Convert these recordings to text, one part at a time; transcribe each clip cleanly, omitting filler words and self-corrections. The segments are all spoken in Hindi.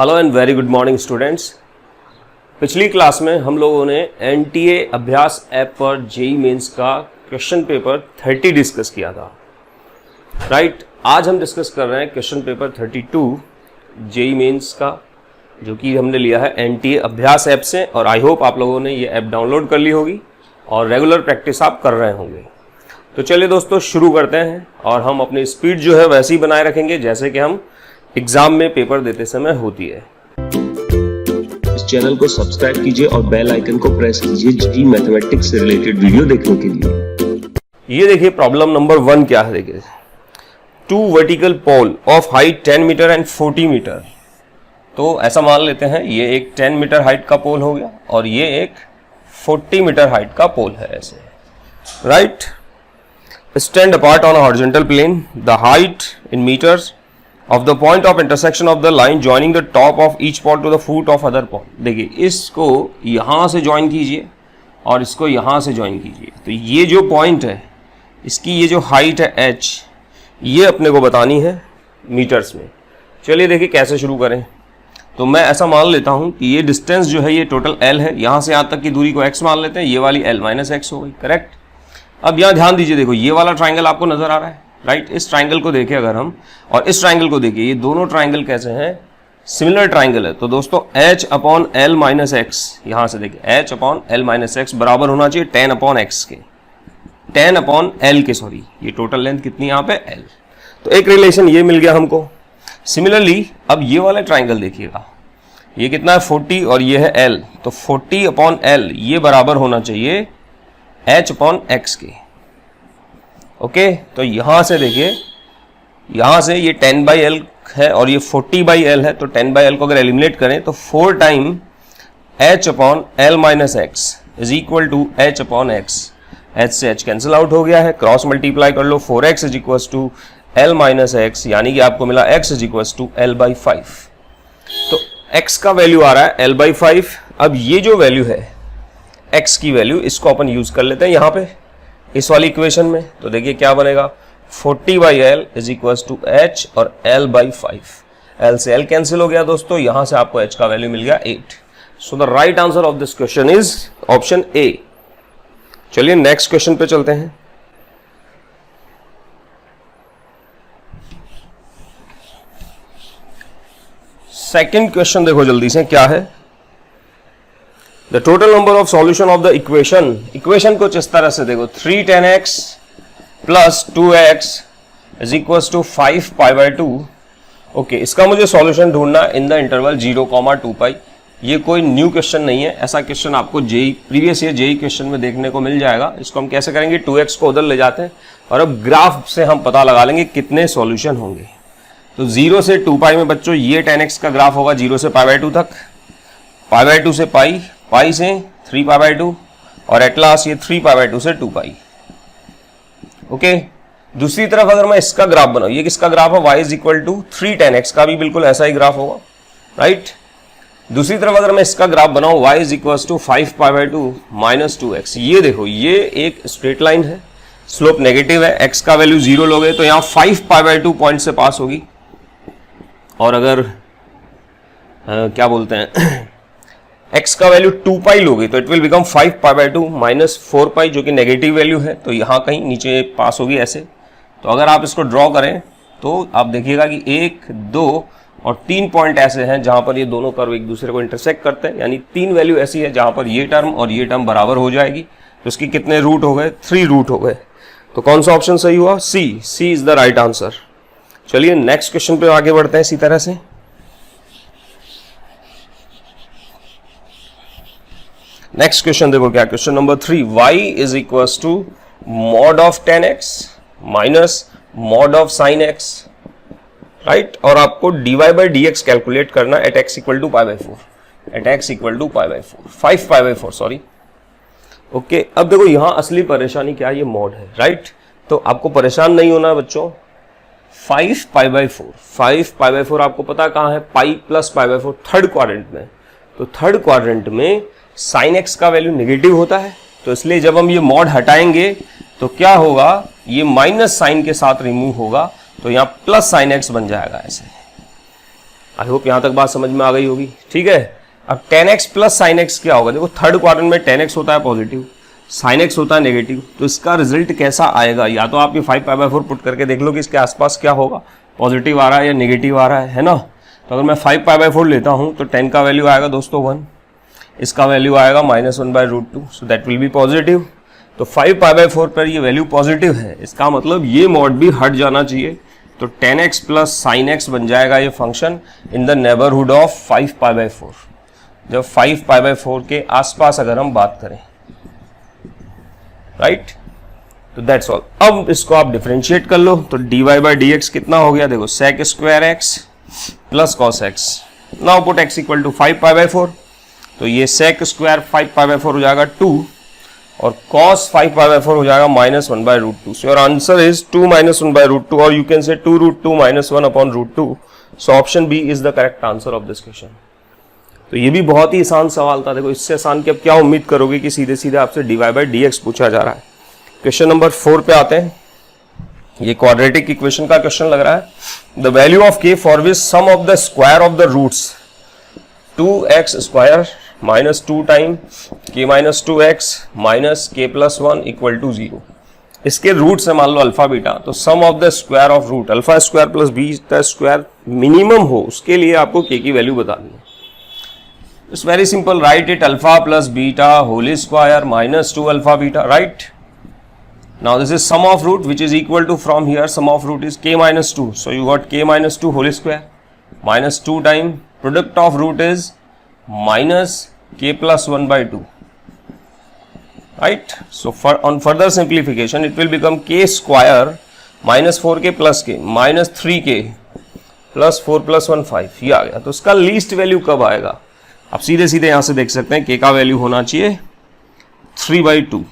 Hello and very good morning students. पिछली क्लास में हम लोगों ने एनटीए अभ्यास ऐप पर जेईई मेंस का क्वेश्चन पेपर 30 डिस्कस किया था, राइट। आज हम डिस्कस कर रहे हैं क्वेश्चन पेपर 32 जेईई मेंस का, जो कि हमने लिया है एनटीए अभ्यास ऐप से। और आई होप आप लोगों ने ये ऐप डाउनलोड कर ली होगी और रेगुलर प्रैक्टिस आप कर रहे होंगे। तो चलिए दोस्तों शुरू करते हैं, और हम अपनी स्पीड जो है वैसे ही बनाए रखेंगे जैसे कि हम एग्जाम में पेपर देते समय होती है। इस चैनल को सब्सक्राइब कीजिए और बेल आइकन को प्रेस कीजिए जेईई मैथमेटिक्स से रिलेटेड वीडियो देखने के लिए। ये देखिए प्रॉब्लम नंबर 1 क्या है। देखिए, 2 vertical pole of height 10 metre and 40 metre. तो ऐसा मान लेते हैं ये एक 10 मीटर हाइट का पोल हो गया और ये एक 40 मीटर हाइट का पोल है, ऐसे, right. Stand apart on a horizontal plane, the height in metres of the point of intersection of the line joining the top of each pole to the foot of other pole। देखिए, इसको यहाँ से ज्वाइन कीजिए और इसको यहाँ से ज्वाइन कीजिए। तो ये जो पॉइंट है, इसकी ये जो हाइट है h, ये अपने को बतानी है मीटर्स में। चलिए देखिए कैसे शुरू करें। तो मैं ऐसा मान लेता हूँ कि ये डिस्टेंस जो है ये टोटल l है, यहाँ से यहाँ तक की दूरी को x मान लेते हैं, ये वाली l माइनस x हो गई, करेक्ट। अब यहाँ ध्यान दीजिए, देखो ये वाला ट्राइंगल आपको नजर आ रहा है, राइट। इस ट्राइंगल को देखें अगर हम, और इस ट्राइंगल को देखिए, ये दोनों ट्राइंगल कैसे हैं, सिमिलर ट्राइंगल है। तो दोस्तों h upon l minus x, यहां से देखिए h upon l minus x बराबर होना चाहिए 10 अपॉन एक्स के, 10 अपॉन l के, सॉरी, ये टोटल लेंथ कितनी यहाँ पे l। तो एक रिलेशन ये मिल गया हमको। सिमिलरली अब ये वाला ट्राइंगल देखिएगा, ये कितना है 40 और ये है l, तो 40 अपॉन l ये बराबर होना चाहिए h अपॉन एक्स के, ओके। तो यहां से देखिए, यहां से ये 10 बाई एल है और ये 40 बाई एल है, तो 10 बाई एल को अगर एलिमिनेट करें तो 4 time h upon l minus x is equal to h upon x. h से h कैंसिल आउट हो गया है, क्रॉस मल्टीप्लाई कर लो, 4x is equal to l minus x, यानी कि आपको मिला x is equal to l by 5। तो x का वैल्यू आ रहा है एल बाई 5। अब ये जो वैल्यू है x की वैल्यू, इसको अपन यूज कर लेते हैं यहाँ पे इस वाली इक्वेशन में। तो देखिए क्या बनेगा, 40 by l is equal to h और l बाई 5। l से l कैंसिल हो गया दोस्तों, यहां से आपको h का वैल्यू मिल गया 8। सो the right answer of this question is option A. चलिए नेक्स्ट क्वेश्चन पे चलते हैं। सेकंड क्वेश्चन देखो जल्दी से क्या है। The total number of solution of the equation कुछ इस तरह से देखो, 3 10x plus 2x is equals to 5 pi by 2। Okay, इसका मुझे सॉल्यूशन ढूंढना इन द इंटरवल 0, 2 पाई। ये कोई न्यू क्वेश्चन नहीं है, ऐसा क्वेश्चन आपको JEE previous year JEE question में देखने को मिल जाएगा। इसको हम कैसे करेंगे, 2x को उधर ले जाते हैं और अब ग्राफ से हम पता लगा लेंगे कितने सॉल्यूशन होंगे। तो 0 से 2 पाई में बच्चों ये 10x का ग्राफ होगा 0 से पाई बाई 2 तक, पाई बाई 2 से पाई, पाई से 3 पाई बाई 2 और एट लास्ट ये 3 पाई बाई 2 से 2 पाई, ओके। दूसरी तरफ अगर मैं इसका ग्राफ बनाऊं, ये किसका ग्राफ है, y is equal to 3 10x का भी बिल्कुल ऐसा ही ग्राफ होगा, राइट। दूसरी तरफ अगर मैं इसका ग्राफ बनाऊं, y is equal to 5 pi by 2 minus 2x, ये देखो ये एक स्ट्रेट लाइन है, स्लोप नेगेटिव है, x का वैल्यू 0 लोगे तो यहाँ 5 पाई बाई 2 पॉइंट से पास होगी। और अगर क्या बोलते हैं x का वैल्यू 2 पाई लोगे तो it will become 5 pi by 2 minus 4 पाई, जो कि नेगेटिव वैल्यू है, तो यहाँ कहीं नीचे पास होगी ऐसे। तो अगर आप इसको ड्रॉ करें तो आप देखिएगा कि 1, 2 और 3 पॉइंट ऐसे हैं जहां पर ये दोनों कर्व एक दूसरे को इंटरसेक्ट करते हैं, यानी 3 वैल्यू ऐसी है जहां पर ये टर्म और ये टर्म बराबर हो जाएगी। तो इसकी कितने रूट हो गए, 3 रूट हो गए। तो कौन सा ऑप्शन सही हुआ, सी इज द राइट आंसर। चलिए नेक्स्ट क्वेश्चन पे आगे बढ़ते हैं इसी तरह से। नेक्स्ट क्वेश्चन देखो क्या, question number 3, y is equal to mod of 10x minus mod of sine x, right. और आपको dy बाई dx कैलकुलेट करना at x equal to pi by 4, at x equal to pi by 4, 5 pi by 4, sorry, okay. अब देखो यहाँ असली परेशानी क्या है, ये मॉड है, राइट। तो आपको परेशान नहीं होना बच्चों, 5 पाई बाई 4, 5 पाई बाई 4 आपको पता कहाँ है, pi plus pi by 4 third quadrant में। तो थर्ड क्वाड्रेंट में साइन एक्स का वैल्यू नेगेटिव होता है, तो इसलिए जब हम ये मॉड हटाएंगे तो क्या होगा, ये माइनस साइन के साथ रिमूव होगा, तो यहाँ प्लस साइन एक्स बन जाएगा ऐसे, आई होप यहाँ तक बात समझ में आ गई होगी, ठीक है। अब tan x plus sine x क्या होगा, देखो थर्ड क्वाड्रेंट में tan x होता है पॉजिटिव, साइन एक्स होता है नेगेटिव, तो इसका रिजल्ट कैसा आएगा, या तो आप ये 5π/4 पुट करके देख लो कि इसके आसपास क्या होगा, पॉजिटिव आ रहा है या नेगेटिव आ रहा है ना। तो अगर मैं 5π/4 लेता हूँ तो 10 का वैल्यू आएगा दोस्तों 1, इसका वैल्यू आएगा -1/√2, so that will be positive. तो 5π/4 पर ये वैल्यू पॉजिटिव है, इसका मतलब ये मॉड भी हट जाना चाहिए, तो tan x plus sine X बन जाएगा ये function in the neighbourhood of 5π/4, जब 5π/4 के आसपास अगर हम बात करें, राइट। तो दैट्स ऑल। अब इसको आप डिफरेंशिएट कर लो, तो dy/dx कितना हो गया, देखो sec square x plus cos x, now put x equal to 5π/4, तो ये sec स्क्वायर 5π/4 हो जाएगा 2 और cos 5π/4 हो जाएगा -1/√2। सो योर आंसर इज 2 -1/√2, और यू कैन से 2√2 -1/√2। So option b is the correct answer of this question. तो ये भी बहुत ही आसान सवाल था, देखो इससे आसान की अब क्या उम्मीद करोगे कि सीधे सीधे आपसे dy/dx पूछा जा रहा है। क्वेश्चन नंबर 4 पे आते हैं, ये क्वाड्रेटिक इक्वेशन का क्वेश्चन लग रहा है। The value of k for which sum of the square of the roots 2x square minus 2 time k minus 2x minus k plus 1 equal to 0। इसके रूट्स है मान लो अल्फा बीटा, तो sum of the square of root alpha square plus beta square minimum हो, उसके लिए आपको k की वैल्यू बतानी है। It's very simple, write it alpha plus beta whole square minus 2 alpha beta, right. Now this is sum of root which is equal to, from here sum of root is k minus 2. So you got k minus 2 whole square minus 2 time product of root is minus k plus 1/2. Right? So for on further simplification it will become k square minus 4k plus k minus 3k plus 4 plus 1 5. ये आ गया। तो इसका लीस्ट वैल्यू कब आएगा, आप सीधे सीधे यहाँ से देख सकते हैं k का वैल्यू होना चाहिए 3/2,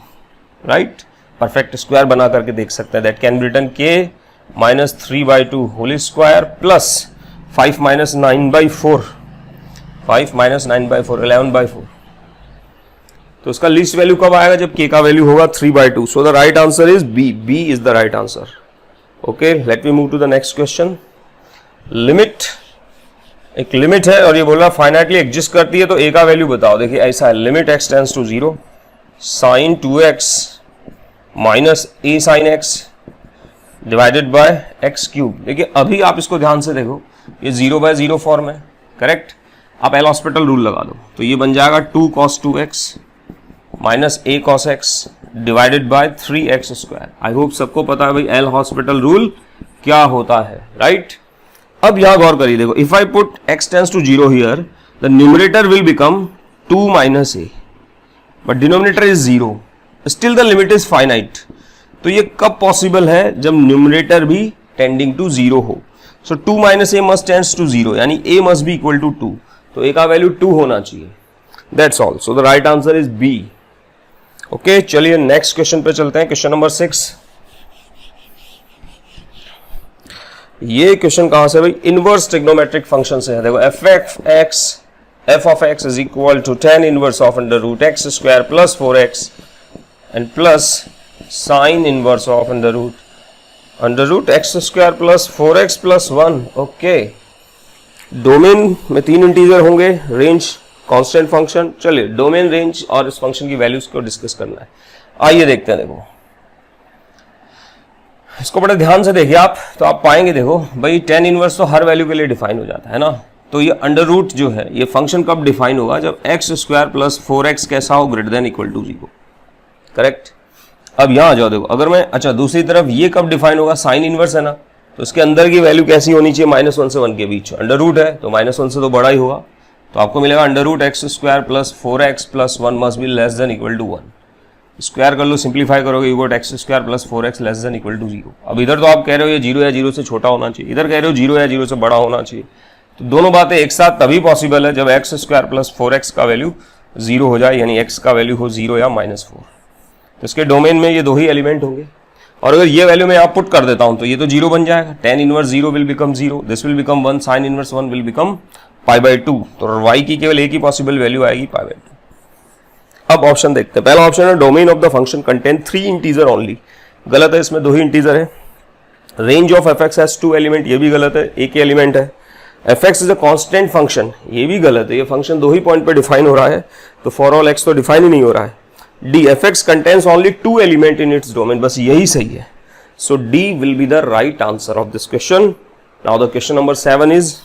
राइट। परफेक्ट स्क्वायर बना करके देख सकते हैं, that can be written k minus 3/2 whole square plus 5 minus 9/4, 5 minus 9/4 11/4। तो इसका लीस्ट वैल्यू कब आएगा, जब k का वैल्यू होगा 3/2। So the right answer is b, b is the right answer. Okay, let me move to the next question. Limit, एक लिमिट है और ये बोल रहा फाइनाइटली एग्जिस्ट करती है, तो a का वैल्यू बताओ। देखिए ऐसा है, limit x tends to 0 sine 2x minus a sine x divided by x cube. देखिए अभी आप इसको ध्यान से देखो, ये 0/0 फॉर्म है, करेक्ट। आप एल हॉस्पिटल रूल लगा दो, तो ये बन जाएगा 2 cos 2x minus a cos x divided bye 3x square. I hope सबको पता है भाई एल हॉस्पिटल रूल क्या होता है, राइट। अब यहां गौर करिए, देखो if I put x tends to 0 here, the numerator will become 2 minus a but denominator is 0, still the limit is finite. तो ये कब पॉसिबल है, जब न्यूमरेटर भी टेंडिंग टू 0 हो। So 2 minus a must tends to 0, यानी a must be equal to 2, तो a का वैल्यू 2 होना चाहिए। That's all. So the right answer is b। Okay, चलिए नेक्स्ट क्वेश्चन पे चलते हैं, क्वेश्चन नंबर 6। ये क्वेश्चन कहां से भाई, इनवर्स ट्रिग्नोमेट्रिक फंक्शन से है। देखो f of x is equal to tan inverse of under root x square plus 4x and plus sin inverse of under root x square plus 4x plus 1। Okay, domain में 3 इंटीजर होंगे, रेंज कांस्टेंट फंक्शन। चलिए डोमेन, रेंज और इस फंक्शन की वैल्यूज को डिस्कस करना है। आइए देखते हैं। देखो इसको बड़े ध्यान से देखिए आप, तो आप पाएंगे, देखो भाई tan इनवर्स तो हर वैल्यू के लिए डिफाइन हो जाता है ना। तो ये अंडर रूट जो है, ये फंक्शन कब डिफाइन होगा, जब x स्क्वायर प्लस 4x कैसा हो, greater than equal to 0, correct. अब यहां आ जाओ, देखो अगर मैं, अच्छा दूसरी तरफ ये कब डिफाइन होगा, साइन इनवर्स है ना, तो इसके अंदर की वैल्यू कैसी होनी चाहिए, -1 से 1 के बीच। अंडर रूट है तो -1 से तो बड़ा ही होगा, तो आपको मिलेगा under root x square plus 4x plus 1 must be less than equal to 1। Square कर लो, सिंप्लीफाई करोगे, you got x square plus 4x less than equal to 0। अब इधर तो आप कह रहे हो ये 0 या 0 से छोटा होना चाहिए, इधर कह रहे हो 0 या 0 से बड़ा होना चाहिए। तो दोनों बातें एक साथ तभी पॉसिबल है जब x स्क्वायर प्लस 4x का वैल्यू 0 हो जाए, यानी x का वैल्यू हो 0 या -4। तो इसके डोमेन में ये दो ही एलिमेंट होंगे, और अगर ये वैल्यू मैं यहाँ पुट कर देता हूं तो ये तो 0 बन जाएगा। tan inverse 0 will become 0, this will become 1, sine inverse 1 will become π/2। तो y की केवल एक ही पॉसिबल वैल्यू आएगी π/2। अब ऑप्शन देखते हैं। पहला ऑप्शन है domain of the function contain 3 integer only, गलत है, इसमें 2 ही इंटीजर है। Range of f(x) has 2 element, ये भी गलत है, एक ही एलिमेंट है। F X is a constant function, ये भी गलत है, ये फंक्शन दो ही पॉइंट पे डिफाइन हो रहा है, तो फॉर ऑल एक्स तो डिफाइन ही नहीं हो रहा है। D, F X contains only 2 element in its domain, बस यही सही है। So D will be the right answer of this question. Now the question number 7 is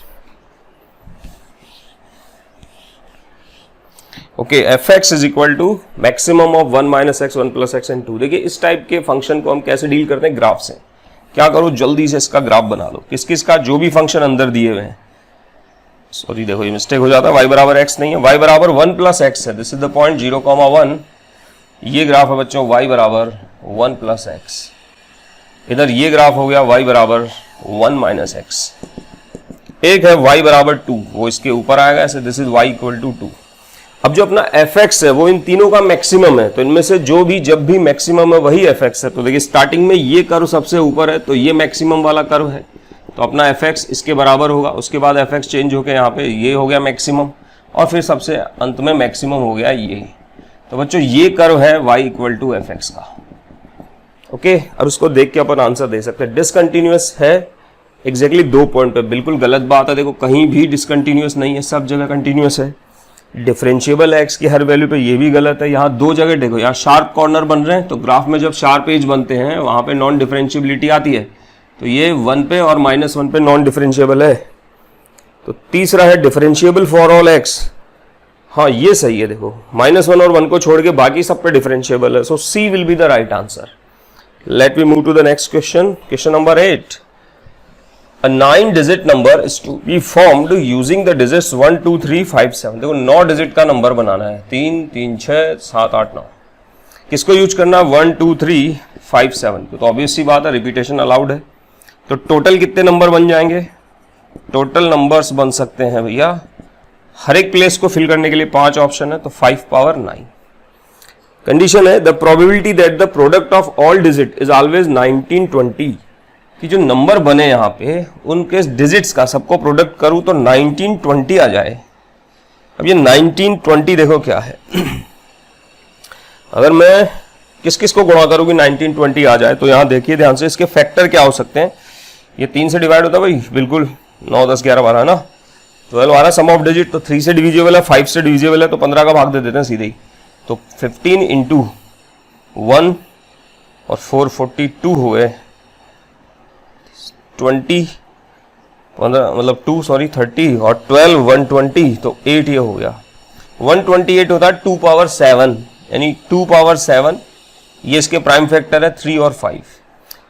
okay, F X is equal to maximum of 1 minus X 1 plus X and 2। देखिए इस टाइप के फंक्शन को हम कैसे डील करते हैं, ग्राफ से। क्या करो, जल्दी से इसका ग्राफ बना लो, किस किस का जो भी फंक्शन अंदर दिए हुए हैं। सॉरी देखो ये मिस्टेक हो जाता है, y बराबर x नहीं है, y बराबर 1 प्लस एक्स है, दिस इज द पॉइंट 0,1। ये ग्राफ है बच्चों y बराबर 1 प्लस एक्स, इधर ये ग्राफ हो गया y बराबर 1 माइनस एक्स। एक है y बराबर 2, वो इसके ऊपर आएगा ऐसे, this is y equal to 2। अब जो अपना एफ एक्स है वो इन तीनों का मैक्सिमम है, तो इनमें से जो भी जब भी मैक्सिमम है वही एफ एक्स है। तो देखिए स्टार्टिंग में ये कर्व सबसे ऊपर है, तो ये मैक्सिमम वाला कर्व है, तो अपना एफ एक्स इसके बराबर होगा। उसके बाद एफ एक्स चेंज होकर यहाँ पे ये हो गया मैक्सिमम, और फिर सबसे अंत में मैक्सिमम हो गया ये। तो बच्चों ये कर्व है y equal to f x का। ओके, और उसको देख के अपन आंसर दे सकते हैं। डिसकंटिन्यूअस है एग्जैक्टली 2 पॉइंट पे, बिल्कुल गलत बात है। देखो कहीं भी डिसकंटिन्यूअस नहीं है, सब जगह कंटिन्यूअस है। डिफरेंशिएबल है एक्स की हर वैल्यू पे, ये भी गलत है। यहाँ 2 जगह देखो, यहाँ शार्प कॉर्नर बन रहे हैं, तो ग्राफ में जब शार्प एज बनते हैं वहाँ पे नॉन डिफरेंशिएबिलिटी आती है, तो ये 1 पे और -1 पे नॉन डिफरेंशिएबल है। तो तीसरा है डिफरेंशिएबल फॉर ऑल एक्स, हाँ ये सही है। देखो -1 और 1 को छोड़ के बाकी सब पे डिफरेंशिएबल है, so C will be the right answer. Let we move to the next question, question number 8। A 9-digit number is to be formed using the digits 1, 2, 3, 5, 7। देखो 9 डिजिट का नंबर बनाना है, 3, 3, 6, 7, 8, 9। किसको यूज करना है, 1, 2, 3, 5, 7। तो ऑब्वियस सी बात है, रिपीटेशन अलाउड है। तो टोटल कितने नंबर बन जाएंगे, टोटल नंबर्स बन सकते हैं भैया, हर एक प्लेस को फिल करने के लिए 5 ऑप्शन है, तो 5 पावर 9। कंडीशन है the probability that the product of all digit is always 19, 20। कि जो नंबर बने यहाँ पे उनके डिजिट्स का सबको प्रोडक्ट करूँ तो 19, 20 आ जाए। अब ये 19, 20 देखो क्या है, अगर मैं किस किस को गुणा करूँ कि 19, 20 आ जाए, तो यहाँ देखिए ध्यान से, इसके फैक्टर क्या हो सकते हैं। ये 3 से डिवाइड होता है भाई, बिल्कुल 9, 10, 11, 12 है ना, 12 आ रहा सम ऑफ डिजिट, तो 3 से डिविजिबल है, 5 से डिविजिबल है, तो 15 का भाग दे देते हैं सीधे ही। तो 15 इंटू 1 और 4, 42 हुए, 20, 15 मतलब 2 सॉरी 30 और 12 120, तो 8 ये हो गया। 128 होता है 2 पावर 7, यानी 2 पावर 7 ये इसके प्राइम फैक्टर है 3 और 5।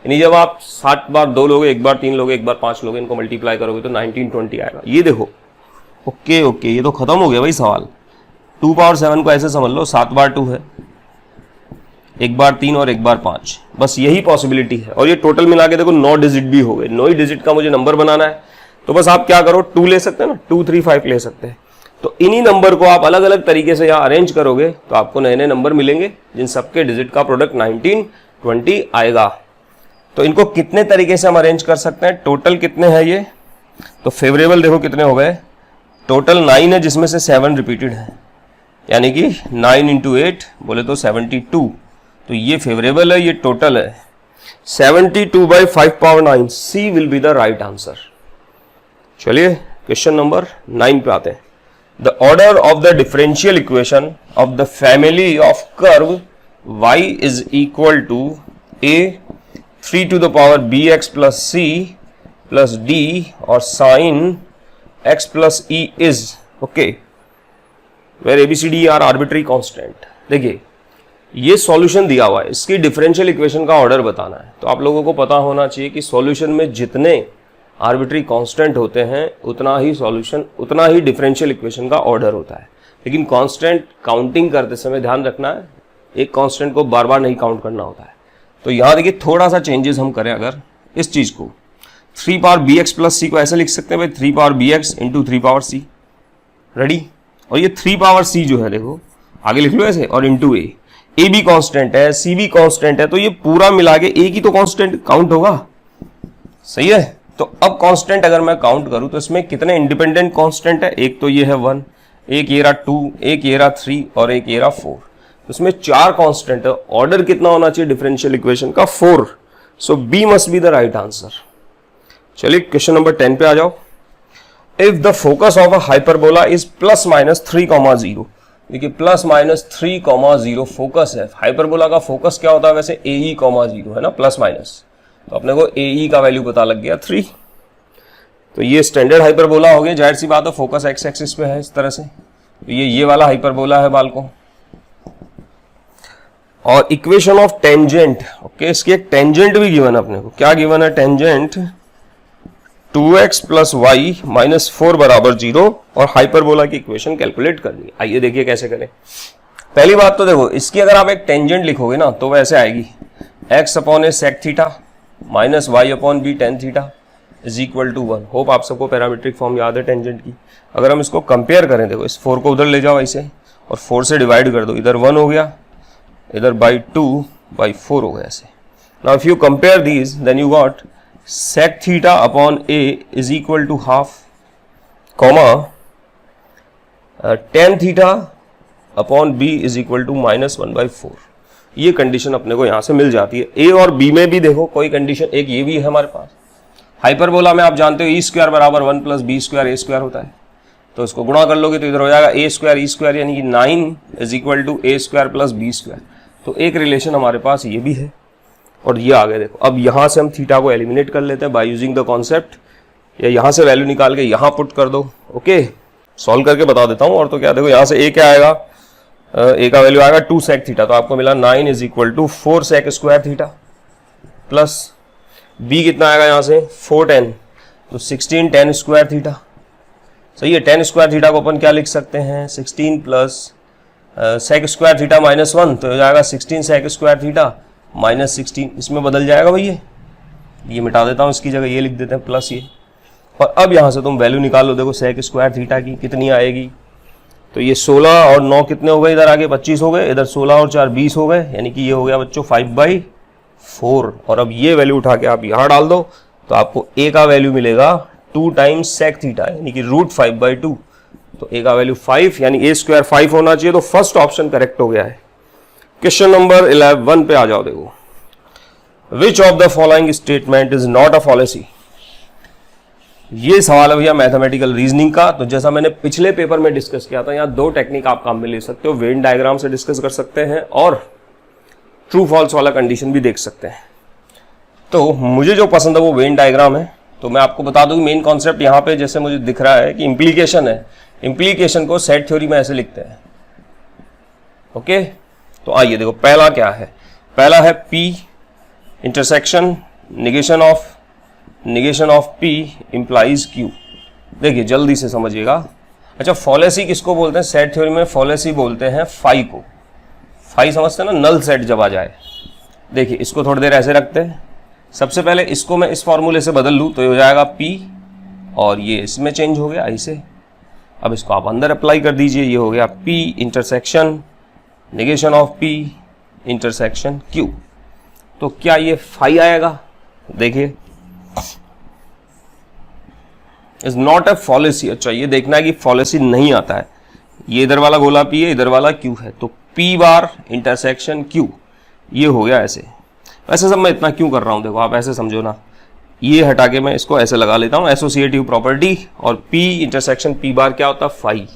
यानी जब आप 7 बार 2 लोगे, 1 बार 3 लोगे, 1 बार 5 लोगे, इनको मल्टीप्लाई करोगे तो 19, 20 आएगा। ये देखो ओके ओके, ये तो खत्म हो गया भाई सवाल। 2 पावर 7 को ऐसे समझ लो 7 बार 2 है, 1 बार 3 और 1 बार 5, बस यही पॉसिबिलिटी है। और ये टोटल मिला के देखो 9 डिजिट भी हो गए। 9 डिजिट का मुझे नंबर बनाना है, तो बस आप क्या करो, 2 ले सकते हैं ना, 2, 3, 5 ले सकते हैं। तो इन्हीं नंबर को आप अलग अलग तरीके से यहाँ अरेंज करोगे तो आपको नए नए नंबर मिलेंगे, जिन सबके डिजिट का प्रोडक्ट 19, 20 आएगा। तो इनको कितने तरीके से हम अरेंज कर सकते हैं, टोटल कितने हैं ये, तो फेवरेबल देखो कितने हो गए, टोटल 9 है, जिसमें से 7 रिपीटेड है, यानी कि 9 इंटू 8 बोले तो 72। तो ये फेवरेबल है, ये टोटल है 72 by 5 power 9। C will be the right answer. चलिए क्वेश्चन नंबर 9 पे आते हैं। The order of the differential equation of the family of curve y is equal to a 3 to the power bx plus c plus d और sin x plus e is okay where abcd are arbitrary constant। देखिए ये सॉल्यूशन दिया हुआ है, इसकी डिफरेंशियल इक्वेशन का ऑर्डर बताना है। तो आप लोगों को पता होना चाहिए कि सॉल्यूशन में जितने आर्बिट्री कांस्टेंट होते हैं उतना ही सॉल्यूशन, उतना ही डिफरेंशियल इक्वेशन का ऑर्डर होता है। लेकिन कांस्टेंट काउंटिंग करते समय ध्यान रखना है, एक कांस्टेंट को बार बार नहीं काउंट करना होता है। तो यहाँ देखिए थोड़ा सा चेंजेस हम करें, अगर इस चीज को 3 power B X plus C को ऐसे लिख सकते हैं भाई, 3 power B X into 3 power C, ready. और ये 3 पावर सी जो है देखो आगे लिख लो ऐसे, और इंटू ए भी कांस्टेंट है, सी भी कांस्टेंट है, तो ये पूरा मिला के एक ही तो कांस्टेंट काउंट होगा, सही है। तो अब कांस्टेंट अगर मैं काउंट करूं तो इसमें कितने इंडिपेंडेंट कांस्टेंट है, एक तो ये है 1, एक ये रहा 2, एक ये रहा 3 और एक ये रहा 4। तो इसमें 4 कांस्टेंट है। ऑर्डर कितना होना चाहिए डिफरेंशियल इक्वेशन का, 4। So B must be the right answer. चलिए क्वेश्चन नंबर 10 पे आ जाओ। If the focus of a hyperbola is +-3,0, देखिए +-3,0 फोकस है। हाइपरबोला का फोकस क्या होता है वैसे, AE,0 है ना, प्लस माइनस, तो अपने को AE का वैल्यू पता लग गया 3। तो ये स्टैंडर्ड हाइपरबोला हो गया, जाहिर सी बात है फोकस एक्स एक्सिस पे है इस तरह से, तो ये वाला हाइपरबोला है बालकों। और इक्वेशन ऑफ टेंजेंट, ओके, इसकी एक टेंजेंट भी गिवन है अपने को। क्या गिवन है? टेंजेंट 2x + y - 4 = 0 और हाइपरबोला की इक्वेशन कैलकुलेट करनी। आइए देखिए कैसे करें। पहली बात तो देखो, इसकी अगर आप एक टेंजेंट लिखोगे ना तो वैसे आएगी x/a sec theta - y/b tan theta = 1। Hope आप सबको पैरामीट्रिक फॉर्म याद है टेंजेंट की। अगर हम इसको कंपेयर करें, देखो इस 4 को उधर ले जाओ ऐसे और 4 से डिवाइड कर दो, इधर 1 हो गया, इधर by 2/4 हो गया ऐसे। Now if you compare these then you got sec theta upon a = ½ comma tan theta upon b = -1/4। ये कंडीशन अपने को यहां से मिल जाती है। a और b में भी देखो कोई कंडीशन एक ये भी है हमारे पास। हाइपरबोला में आप जानते हो e² = 1 + b² a² होता है, तो इसको गुणा कर लोगे तो इधर हो जाएगा a² e² यानी कि 9 = a² + b²। तो एक रिलेशन हमारे पास ये भी है। और ये आ गया देखो, अब यहां से हम थीटा को एलिमिनेट कर लेते हैं बाय यूजिंग द कॉन्सेप्ट, या यहां से वैल्यू निकाल के यहां पुट कर दो। ओके, सॉल्व करके बता देता हूं। और तो क्या, देखो यहां से a क्या आएगा, a का वैल्यू आएगा 2 sec थीटा, तो आपको मिला 9 = 4 sec² थीटा प्लस b कितना आएगा यहां से 4 tan, तो 16 tan² थीटा। सही है, tan² थीटा को अपन क्या लिख सकते हैं, 16 प्लस sec² थीटा -1, तो हो जाएगा 16 sec² थीटा -16, इसमें बदल जाएगा भैया, ये मिटा देता हूं, इसकी जगह ये लिख देते हैं प्लस ये। और अब यहां से तुम वैल्यू निकाल लो, देखो sec² थीटा की कितनी आएगी, तो ये 16 और 9 कितने हो गए, इधर आगे 25 हो गए, इधर 16 और 4 20 हो गए, यानी कि ये हो गया बच्चों 5/4। और अब ये वैल्यू उठा के आप यहां डाल दो तो आपको a का वैल्यू मिलेगा 2 टाइम्स sec थीटा यानी कि √5/2, तो a का वैल्यू 5 यानी a² 5 होना चाहिए। तो फर्स्ट ऑप्शन करेक्ट हो गया है। क्वेश्चन नंबर 11 पे आ जाओ। देखो, which of the following statement is not a fallacy. ये सवाल है भैया मैथमेटिकल रीजनिंग का। तो जैसा मैंने पिछले पेपर में डिस्कस किया था, यहाँ 2 टेक्निक आप काम में ले सकते हो, वेन डायग्राम से डिस्कस कर सकते हैं और ट्रू फॉल्स वाला कंडीशन भी देख सकते हैं। तो मुझे जो पसंद है वो वेन डायग्राम है। तो मैं आपको बता दूं मेन कॉन्सेप्ट यहाँ पे जैसे मुझे दिख रहा है कि इंप्लीकेशन है, इंप्लीकेशन को सेट थ्योरी में ऐसे लिखते हैं। ओके, तो आइए देखो पहला क्या है, पहला है P intersection negation of P implies Q। देखिए जल्दी से समझिएगा। अच्छा, फॉलेसी किसको बोलते हैं सेट थ्योरी में? फॉलेसी बोलते हैं फाई को। फाई समझते हैं ना, नल सेट जब आ जाए। देखिए इसको थोड़ी देर ऐसे रखते हैं। सबसे पहले इसको मैं इस फॉर्मूले से बदल लूँ तो ये हो जाएगा P और ये इसमें चेंज हो गया ऐसे। अब इसको आप अंदर अप्लाई कर दीजिए, ये हो गया P intersection negation of P intersection Q। तो क्या ये फाई आएगा? देखिए इज नॉट अ फॉलेसी। अच्छा, ये देखना है कि फॉलेसी नहीं आता है। ये इधर वाला गोला P है, इधर वाला Q है, तो P बार इंटरसेक्शन Q ये हो गया ऐसे। वैसे सब मैं इतना क्यों कर रहा हूं, देखो आप ऐसे समझो ना, ये हटा के मैं इसको ऐसे लगा लेता हूं एसोसिएटिव प्रॉपर्टी। और P इंटरसेक्शन P बार क्या होता है? फाई।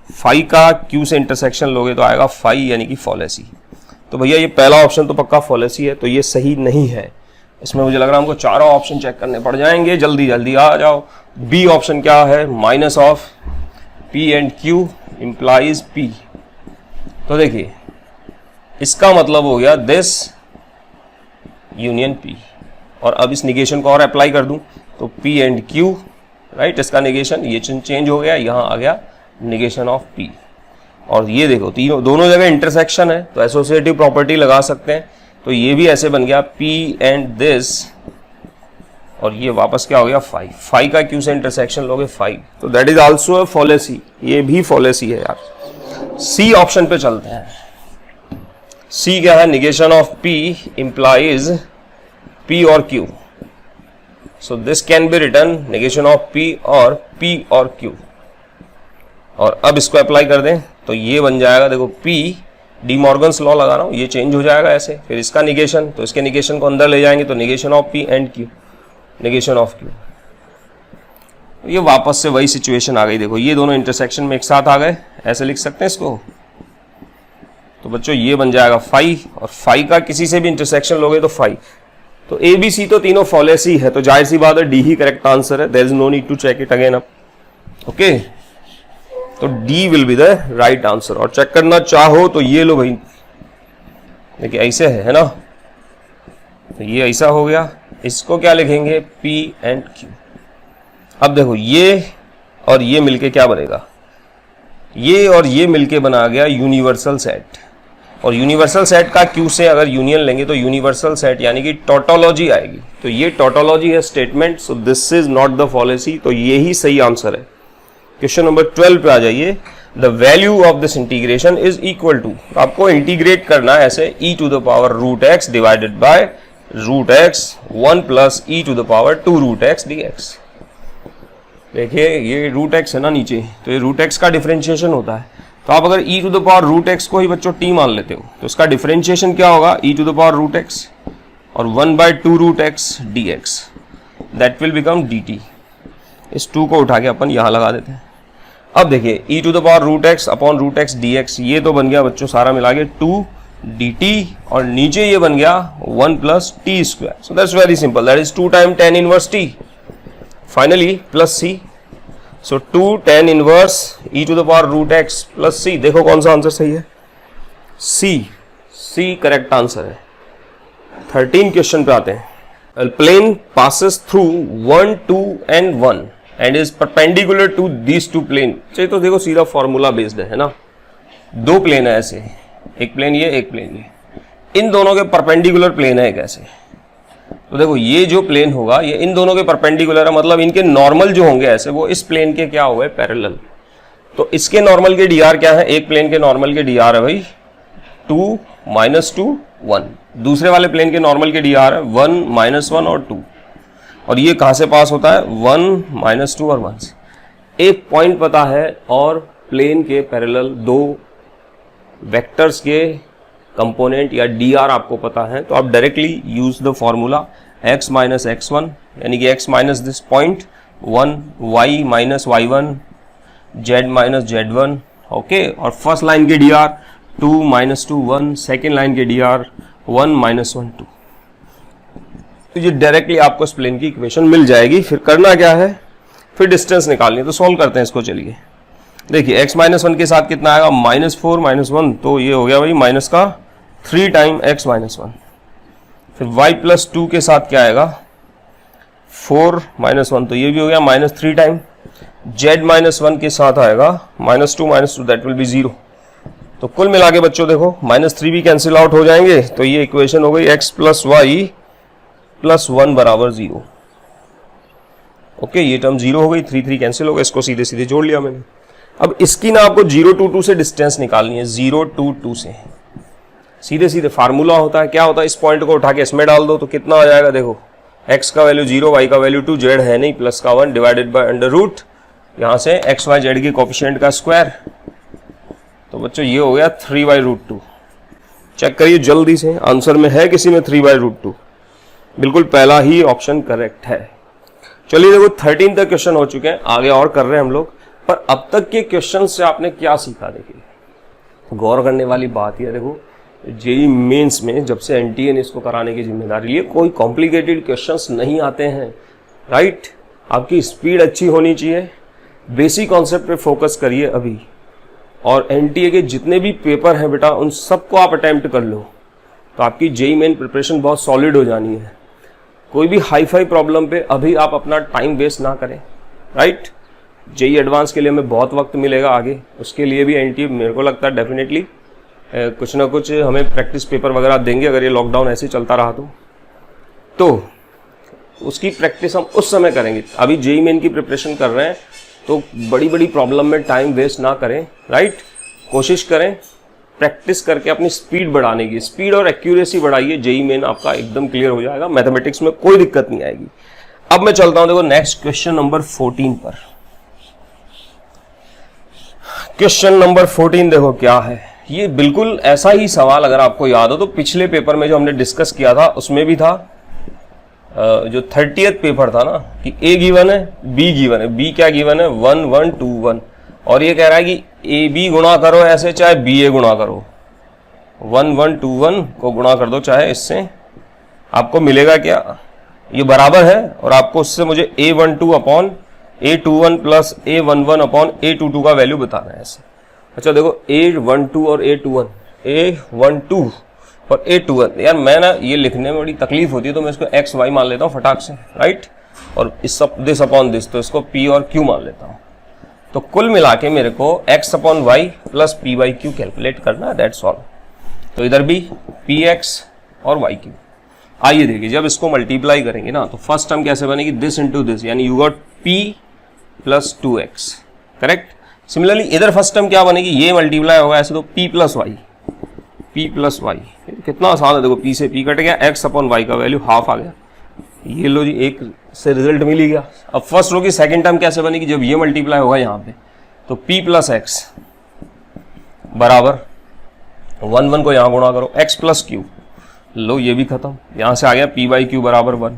फाई का Q से इंटरसेक्शन लोगे तो आएगा फाई यानी कि फॉलेसी। तो भैया ये पहला ऑप्शन तो पक्का फॉलेसी है, तो ये सही नहीं है। इसमें मुझे लग रहा है हमको चारों ऑप्शन चेक करने पड़ जाएंगे। जल्दी जल्दी आ जाओ। बी ऑप्शन क्या है? Minus of P and Q implies P। तो देखिए इसका मतलब हो गया दिस यूनियन P। और अब इस निगेशन को और अप्लाई कर दूं तो P एंड Q, राइट, इसका निगेशन ये चेंज हो गया, यहां आ गया निगेशन ऑफ P। और ये देखो तीनों दोनों जगह इंटरसेक्शन है तो एसोसिएटिव प्रॉपर्टी लगा सकते हैं। तो ये भी ऐसे बन गया P एंड दिस, और ये वापस क्या हो गया? फाई। फाई का Q से इंटरसेक्शन लोगे फाई, तो that is also a fallacy. ये भी फॉलेसी है यार। सी ऑप्शन पे चलते हैं। सी क्या है? Negation of P implies P और Q। So this can be written negation of P और Q। और अब इसको अप्लाई कर दें तो ये बन जाएगा, देखो P डी मॉर्गन्स लॉ लगा रहा हूं, ये चेंज हो जाएगा ऐसे। फिर इसका निगेशन, तो इसके निगेशन को अंदर ले जाएंगे तो negation of P and Q, negation of Q। ये वापस से वही सिचुएशन आ गई। देखो ये दोनों इंटरसेक्शन में एक साथ आ गए, ऐसे लिख सकते हैं इसको। तो बच्चों ये बन जाएगा फाई, और फाई का किसी से भी इंटरसेक्शन लोगे तो फाई। तो ए बी सी तो तीनों फॉलेसी है, तो जाहिर सी बात है डी ही करेक्ट आंसर है। There is no need to check it again up. Okay, तो D will be the right answer. और चेक करना चाहो तो ये लो भाई, देखिए ऐसे है ना, तो ये ऐसा हो गया। इसको क्या लिखेंगे, पी एंड क्यू। अब देखो ये और ये मिलके क्या बनेगा, ये और ये मिलके बना गया यूनिवर्सल सेट। और यूनिवर्सल सेट का क्यू से अगर यूनियन लेंगे तो यूनिवर्सल सेट यानी कि टोटोलॉजी आएगी। तो ये टोटोलॉजी है statement, so this is not the fallacy. तो ये ही सही आंसर है। क्वेश्चन नंबर 12 पे आ जाइए। The value of this integration is equal to, आपको इंटीग्रेट करना है ऐसे, e to the power root x divided by root x 1 plus e to the power 2 root x dx। देखिए ये रूट एक्स है ना नीचे, तो ये रूट एक्स का डिफरेंशिएशन होता है। तो आप अगर e to the power root x को ही बच्चों t मान लेते हो तो इसका डिफरेंशिएशन क्या होगा, e to the power root x और 1/2 root x dx, that will become dt। इस 2 को उठा के अपन यहाँ लगा देते हैं। अब देखिए e to the power root x upon root x dx, ये तो बन गया बच्चों सारा मिला के 2 dt, और नीचे ये बन गया 1 plus t square. So that's very simple, that is 2 time tan inverse t, finally plus c। So 2 tan inverse e to the power root x plus c। देखो कौन सा आंसर सही है, c करेक्ट आंसर है। 13 क्वेश्चन पे आते हैं। A plane passes through 1, 2 and 1 and is perpendicular to these two plane। चाहिए तो देखो सीधा फॉर्मूला बेस्ड है ना, दो प्लेन है ऐसे, एक प्लेन ये एक प्लेन ये, इन दोनों के परपेंडिकुलर प्लेन है एक ऐसे। तो देखो ये जो प्लेन होगा ये इन दोनों के परपेंडिकुलर है, मतलब इनके नॉर्मल जो होंगे ऐसे वो इस प्लेन के क्या हुए, पैरेलल। तो इसके नॉर्मल के डी आर क्या है, एक प्लेन के नॉर्मल के डी आर है भाई 2 -2 1, दूसरे वाले प्लेन के नॉर्मल के डी आर है 1 -1 और 2। और ये कहाँ से पास होता है, 1 -2 और 1 से। एक पॉइंट पता है और प्लेन के पैरेलल दो वेक्टर्स के कंपोनेंट या डी आर आपको पता है, तो आप directly use the formula x - x1 यानी कि x minus this point 1, y - y1, z - z1। Okay, और फर्स्ट लाइन के डी आर 2 -2 1, सेकेंड लाइन के डी आर 1 -1 2। तो ये डायरेक्टली आपको इस प्लेन की इक्वेशन मिल जाएगी। फिर करना क्या है, फिर डिस्टेंस निकालनी है। तो सॉल्व करते हैं इसको। चलिए देखिए x - 1 के साथ कितना आएगा, -4 - 1, तो ये हो गया भाई माइनस का 3 टाइम x - 1। फिर y + 2 के साथ क्या आएगा, 4 - 1, तो ये भी हो गया -3 टाइम। z - 1 के साथ आएगा -2 दैट विल बी 0। तो कुल मिला के बच्चों देखो -3 भी कैंसिल आउट हो जाएंगे, तो ये इक्वेशन हो गई x + y + 1 = 0। ओके, ये टर्म 0 हो गई, 3 कैंसिल हो गए, इसको सीधे सीधे जोड़ लिया मैंने। अब इसकी ना आपको 0 to 2 से डिस्टेंस निकालनी है, 0 to 2 से सीधे सीधे फार्मूला होता है, क्या होता है, इस पॉइंट को उठा के इसमें डाल दो तो कितना आ जाएगा, देखो x का वैल्यू 0, y का वैल्यू 2, z है नहीं प्लस का 1 डिवाइडेड बाय √ यहाँ से x y z के कोफिशिएंट का स्क्वायर। तो बच्चों ये हो गया 3/√2। चेक करिए जल्दी से, आंसर में है किसी में 3/√2, बिल्कुल पहला ही ऑप्शन करेक्ट है। चलिए देखो 13 तक क्वेश्चन हो चुके हैं, आगे और कर रहे हैं हम लोग। पर अब तक के क्वेश्चन से आपने क्या सीखा, देखिए गौर करने वाली बात यह, देखो जेईई मेंस में जब से एनटीए ने इसको कराने की जिम्मेदारी ली, कोई कॉम्प्लिकेटेड क्वेश्चंस नहीं आते हैं, राइट। आपकी स्पीड अच्छी होनी चाहिए, बेसिक कॉन्सेप्ट पे फोकस करिए अभी, और एनटीए के जितने भी पेपर हैं बेटा उन सबको आप अटेम्प्ट कर लो, तो आपकी जेईई मेन प्रिपरेशन बहुत सॉलिड हो जानी है। कोई भी हाई फाई प्रॉब्लम पे अभी आप अपना टाइम वेस्ट ना करें, राइट। जेईई एडवांस के लिए हमें बहुत वक्त मिलेगा आगे, उसके लिए भी एनटीए मेरे को लगता है डेफिनेटली कुछ ना कुछ हमें प्रैक्टिस पेपर वगैरह देंगे, अगर ये लॉकडाउन ऐसे चलता रहा तो उसकी प्रैक्टिस हम उस समय करेंगे। अभी जेईई मेन की प्रिपरेशन कर रहे हैं तो बड़ी बड़ी प्रॉब्लम में टाइम वेस्ट ना करें, राइट। कोशिश करें प्रैक्टिस करके अपनी स्पीड बढ़ाने की, स्पीड और एक्यूरेसी बढ़ाइए, जेईई मेन आपका एकदम क्लियर हो जाएगा, मैथमेटिक्स में कोई दिक्कत नहीं आएगी। अब मैं चलता हूं देखो नेक्स्ट क्वेश्चन नंबर 14 पर। क्वेश्चन नंबर 14 देखो क्या है, ये बिल्कुल ऐसा ही सवाल अगर आपको याद हो तो पिछले पेपर में जो हमने डिस्कस किया था उसमें भी था, जो 30th पेपर था ना कि ए गिवन है, बी गिवन है, बी क्या गिवन है 1 1 2 1, और ये कह रहा है कि ए बी गुणा करो ऐसे चाहे बी ए गुणा करो, 1 1 2 1 को गुणा कर दो चाहे इससे, आपको मिलेगा क्या, ये बराबर है, और आपको उससे मुझे A12 upon A21 plus A11 upon A22 का वैल्यू बताना है ऐसे। अच्छा देखो A12 और A21, A12 और A21, यार मैं ना ये लिखने में बड़ी तकलीफ होती है तो मैं इसको एक्स वाई मान लेता हूँ फटाक से, राइट, और इस दिस अपॉन दिस, तो इसको P और Q मान लेता हूँ। तो कुल मिला के मेरे को x upon y plus P by Q calculate करना है, दैट्स ऑल। तो इधर भी PX और YQ। आइए देखिए, जब इसको मल्टीप्लाई करेंगे ना तो फर्स्ट टर्म कैसे बनेगी, दिस इंटू दिस, यानी you got P plus 2x, correct. Similarly इधर फर्स्ट टर्म क्या बनेगी, ये मल्टीप्लाई होगा ऐसे तो P plus y, P plus y, कितना आसान है, देखो P से P कट गया, x अपॉन वाई का वैल्यू हाफ आ गया, ये लो जी एक से रिजल्ट मिल ही गया। अब फर्स्ट रो की सेकंड टर्म कैसे बनेगी, जब ये मल्टीप्लाई होगा यहाँ पे तो P प्लस एक्स बराबर 1 1 को यहाँ गुणा करो, x प्लस क्यू, लो ये भी खत्म, यहां से आ गया P बाई क्यू बराबर 1।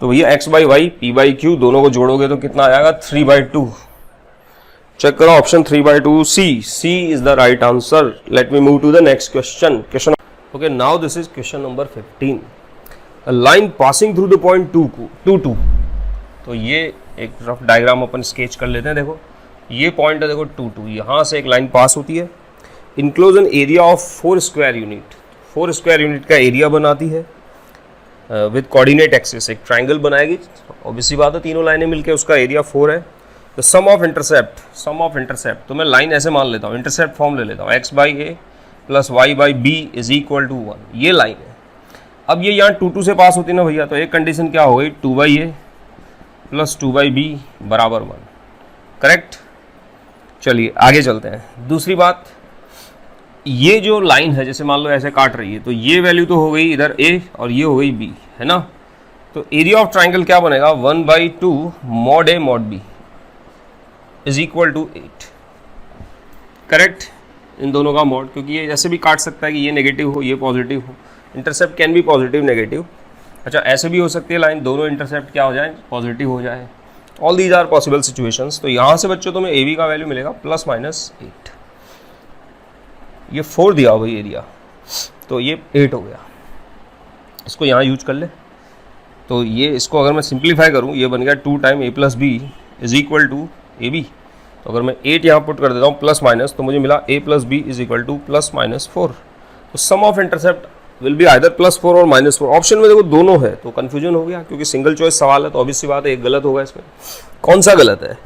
तो भैया x by y P by q दोनों को जोड़ोगे तो कितना आएगा 3/2। चेक करो option 3/2 C is the right answer. Let me move to the next question. Okay, now this is question number 15। A line passing through the point 2 2। तो ये एक रफ डायग्राम अपन स्केच कर लेते हैं। देखो ये पॉइंट है, देखो 2 2, यहाँ से एक लाइन पास होती है, enclose an area of 4 square unit, 4 square unit का एरिया बनाती है विद कोऑर्डिनेट एक्सिस, एक ट्रायंगल बनाएगी, ऑब्वियसली बात है तीनों लाइनें मिलकर उसका एरिया 4 है। द सम ऑफ इंटरसेप्ट, तो मैं लाइन ऐसे मान लेता हूँ, इंटरसेप्ट फॉर्म ले लेता हूँ, x by a plus y by b is equal to 1, ये लाइन है। अब ये यहाँ 2 2 से पास होती है ना भैया, तो एक कंडीशन क्या हो गई, 2 by a plus 2 by b बराबर 1, करेक्ट। चलिए आगे चलते हैं। दूसरी बात, ये जो लाइन है जैसे मान लो ऐसे काट रही है, तो ये वैल्यू तो हो गई इधर a और ये हो गई b, है ना। तो एरिया ऑफ ट्राइंगल क्या बनेगा, 1/2 mod a mod b is equal to 8, correct. इन दोनों का मॉड, क्योंकि ये ऐसे भी काट सकता है कि ये नेगेटिव हो ये पॉजिटिव हो, intercept can be positive negative. अच्छा ऐसे भी हो सकती है लाइन दोनों इंटरसेप्ट क्या हो जाए, पॉजिटिव हो जाए। All these are possible situations. तो यहाँ से बच्चों तुम्हें a b का वैल्यू मिलेगा ±8। ये 4 दिया हो भाई एरिया, तो ये 8 हो गया, इसको यहाँ यूज कर ले। तो ये इसको अगर मैं सिंप्लीफाई करूँ, ये बन गया 2 time a plus B is equal to a b. तो अगर मैं 8 यहाँ पुट कर देता हूँ प्लस माइनस, तो मुझे मिला a plus B is equal to ±4। तो sum of intercept will be either +4 और -4। ऑप्शन में देखो दोनों है तो कन्फ्यूजन हो गया, क्योंकि सिंगल चॉइस सवाल है तो ऑब्वियस सी बात है एक गलत होगा इसमें। कौन सा गलत है,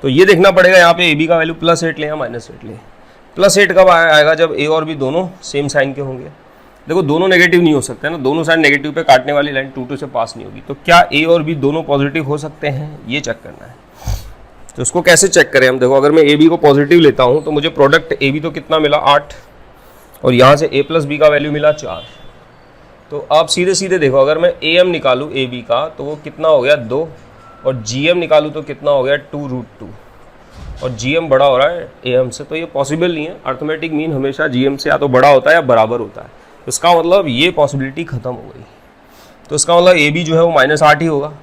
तो ये देखना पड़ेगा यहाँ पे a b का वैल्यू +8 ले या -8 ले। +8 कब आएगा, जब a और b दोनों सेम साइन के होंगे। देखो दोनों नेगेटिव नहीं हो सकते ना, दोनों साइड नेगेटिव पे काटने वाली लाइन 2 2 से पास नहीं होगी। तो क्या a और b दोनों पॉजिटिव हो सकते हैं, ये चेक करना है। तो उसको कैसे चेक करें हम, देखो अगर मैं a b को पॉजिटिव लेता हूँ तो मुझे प्रोडक्ट a b तो कितना मिला 8, और यहाँ से a प्लस b का वैल्यू मिला 4। तो आप सीधे सीधे देखो, अगर मैं am निकालूँ a b का तो वो कितना हो गया 2, और gm निकालूँ तो कितना हो गया 2√2, और gm बड़ा हो रहा है am से। तो ये पॉसिबल नहीं है, अर्थमेटिक मीन हमेशा gm से या तो बड़ा होता है या बराबर होता है। तो इसका मतलब ये पॉसिबिलिटी खत्म हो गई। तो इसका मतलब a b जो है वो -8 ही होगा,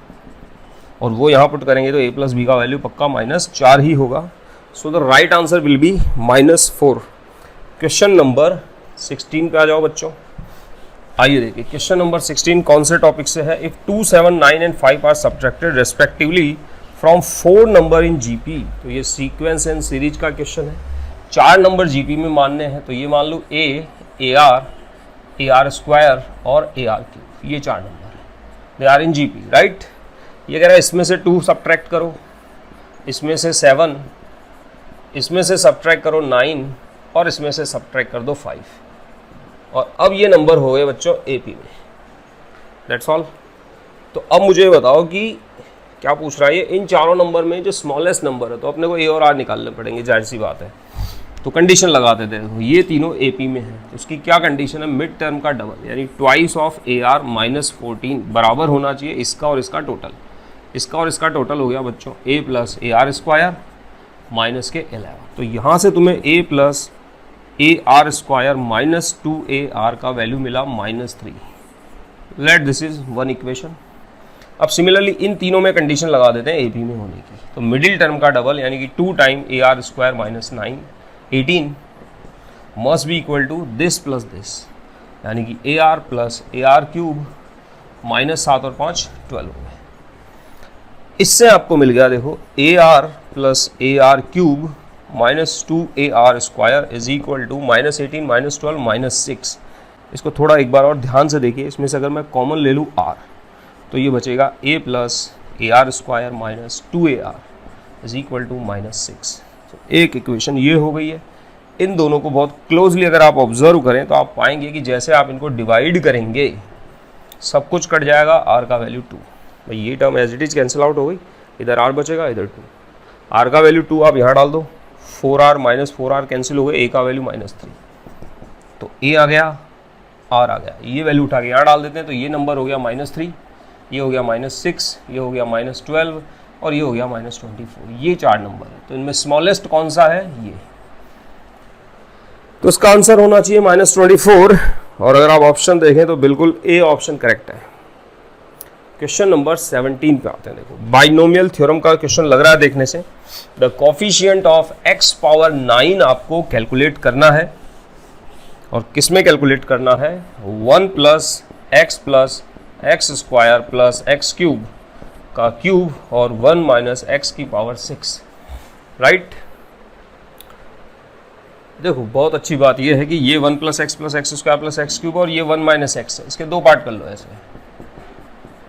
और वो यहाँ पुट करेंगे तो a प्लस बी का वैल्यू पक्का -4 ही होगा। सो the right answer will be -4। Question number 16 पे आ जाओ बच्चों। आइए देखिए क्वेश्चन नंबर 16 कौन से टॉपिक से है। If 2 7 9 and 5 are subtracted respectively from 4 number in GP, तो ये सीक्वेंस एंड सीरीज का क्वेश्चन है। 4 नंबर जीपी में मानने हैं, तो ये मान लो AR स्क्वायर और AR क्यूब, ये 4 नंबर है, they are in GP, right. ये कह रहा है इसमें से 2 सब्ट्रैक्ट करो, इसमें से 7, इसमें से सब्ट्रैक्ट करो 9, और इसमें से सब्ट्रैक्ट कर दो 5, और अब ये नंबर हो गए बच्चों AP में, दैट्स ऑल। तो अब मुझे बताओ कि क्या पूछ रहा है ये, इन चारों नंबर में जो स्मॉलेस्ट नंबर है, तो अपने को A और R निकालने पड़ेंगे, जाहिर सी बात है। तो कंडीशन लगाते थे, ये तीनों AP में है, तो उसकी क्या कंडीशन है, मिड टर्म का डबल, यानी ट्वाइस ऑफ AR -14 बराबर होना चाहिए इसका और इसका टोटल। इसका और इसका टोटल हो गया बच्चों A plus AR square minus के 11। तो यहाँ से तुम्हें A plus AR square -2AR का वैल्यू मिला -3। Let this is one equation. अब सिमिलरली इन तीनों में कंडीशन लगा देते हैं ए बी में होने की। तो मिडिल टर्म का डबल यानी कि 2 time a are square minus 9 18 must be equal to this plus this, यानी कि a r plus A r cube minus 7 और 5 12 हो गए। इससे आपको मिल गया देखो a r plus A r cube minus 2 A R square is equal to minus 18 minus 12 minus 6। इसको थोड़ा एक बार और ध्यान से देखिए, इसमें से अगर मैं कॉमन ले लूँ आर तो ये बचेगा A plus A R square minus 2 A R is equal to minus 6। तो एक इक्वेशन ये हो गई है। इन दोनों को बहुत क्लोजली अगर आप ऑब्जर्व करें तो आप पाएंगे कि जैसे आप इनको डिवाइड करेंगे सब कुछ कट जाएगा, आर का वैल्यू 2। भाई ये term as it is cancel out हो गई, इधर आर बचेगा इधर 2, आर का वैल्यू 2 आप यहाँ डाल दो, 4r माइनस 4r कैंसिल हो गए, ए का वैल्यू माइनस 3। तो ए आ गया, आर आ गया, ये वैल्यू उठा के यहाँ डाल देते हैं तो ये नंबर हो गया -3, ये हो गया -6, ये हो गया -12 और ये हो गया -24। ये 4 नंबर है। तो इनमें स्मॉलेस्ट कौन सा है? ये। तो इसका आंसर होना चाहिए -24। और अगर आप ऑप्शन देखें तो बिल्कुल ए ऑप्शन करेक्ट है। क्वेश्चन नंबर 17 पे आते हैं। देखो बाइनोमियल थ्योरम का क्वेश्चन लग रहा है देखने से। The coefficient of x power 9 आपको कैलकुलेट करना है। और किस में कैलकुलेट करना है? 1 plus x square plus x cube का क्यूब और 1 माइनस x की पावर 6, राइट। देखो बहुत अच्छी बात यह है कि ये 1 plus x square plus x cube और ये 1 माइनस x है, इसके 2 पार्ट कर लो ऐसे।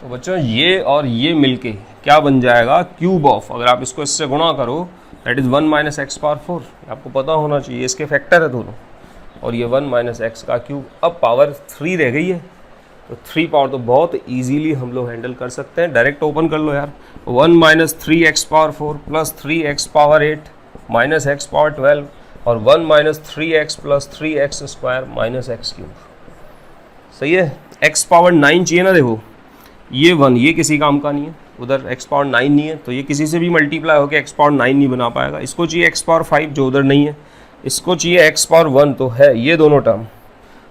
तो बच्चों ये और ये मिलके क्या बन जाएगा? क्यूब ऑफ, अगर आप इसको इससे गुणा करो that is 1 minus x power 4। आपको पता होना चाहिए इसके फैक्टर है दोनों। और ये 1 माइनस x का क्यूब, अब पावर 3 रह गई है। तो 3 पावर तो बहुत इजीली हम लोग हैंडल कर सकते हैं। डायरेक्ट ओपन कर लो यार। 1 minus 3x power 4 plus 3x power 8 minus x power 12 और 1 minus 3x plus 3x square minus x cube. सही है। x पावर 9 चाहिए ना। देखो ये 1 ये किसी काम का नहीं है, उधर x पावर 9 नहीं है तो ये किसी से भी मल्टीप्लाई होकर x पावर 9 नहीं बना पाएगा। इसको चाहिए x पावर 5 जो उधर नहीं है, इसको चाहिए x पावर 1 तो है ये दोनों टर्म।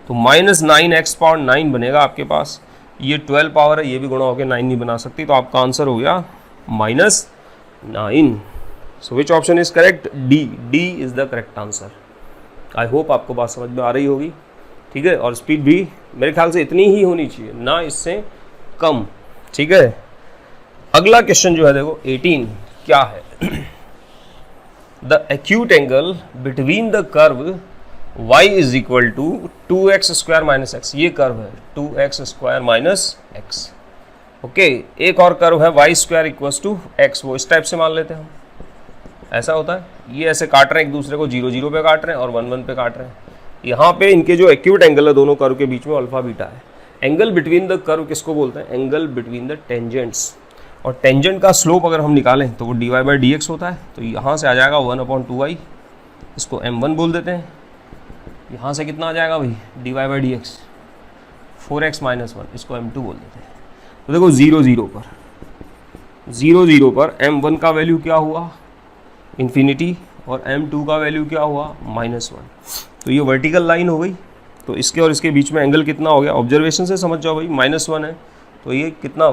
तो माइनस 9x पावर 9 बनेगा आपके पास। ये 12 पावर है, ये भी गुणा होकर 9 नहीं बना सकती। तो आपका आंसर हो गया -9। So which option is correct? D is the correct answer. I hope आपको बात समझ में आ रही होगी, ठीक है। और स्पीड भी मेरे ख्याल से इतनी ही होनी चाहिए, ना इससे कम, ठीक है। अगला क्वेश्चन जो है देखो 18 क्या है? The acute angle between the curve y is equal to 2x square minus x। ये कर्व है 2x square minus x। Okay, एक और कर्व है y square equal to x। वो इस टाइप से मान लेते हैं हम। ऐसा होता है, ये ऐसे काट रहे हैं एक दूसरे को, 0 0 पे काट रहे हैं और 1 1 पे काट रहे हैं। यहाँ पे इनके जो एक्यूट एंगल है दोनों कर्व के बीच में अल्फा बीटा है। एंगल बिटवीन द कर्व किसको बोलते हैं? Angle between the tangents. और टेंजेंट का स्लोप अगर हम निकालें तो वो dy/dx होता है। तो यहाँ से आ जाएगा 1/2y, इसको m1 बोल देते हैं। यहाँ से कितना आ जाएगा भाई? dy/dx 4x माइनस 1, इसको m2 बोल देते हैं। तो देखो 0 0 पर m1 का वैल्यू क्या हुआ? इन्फिनिटी। और m2 का वैल्यू क्या हुआ? -1। तो ये वर्टिकल लाइन हो गई। तो इसके और इसके बीच में एंगल कितना हो गया? ऑब्जर्वेशन से समझ जाओ भाई, -1 है तो ये कितना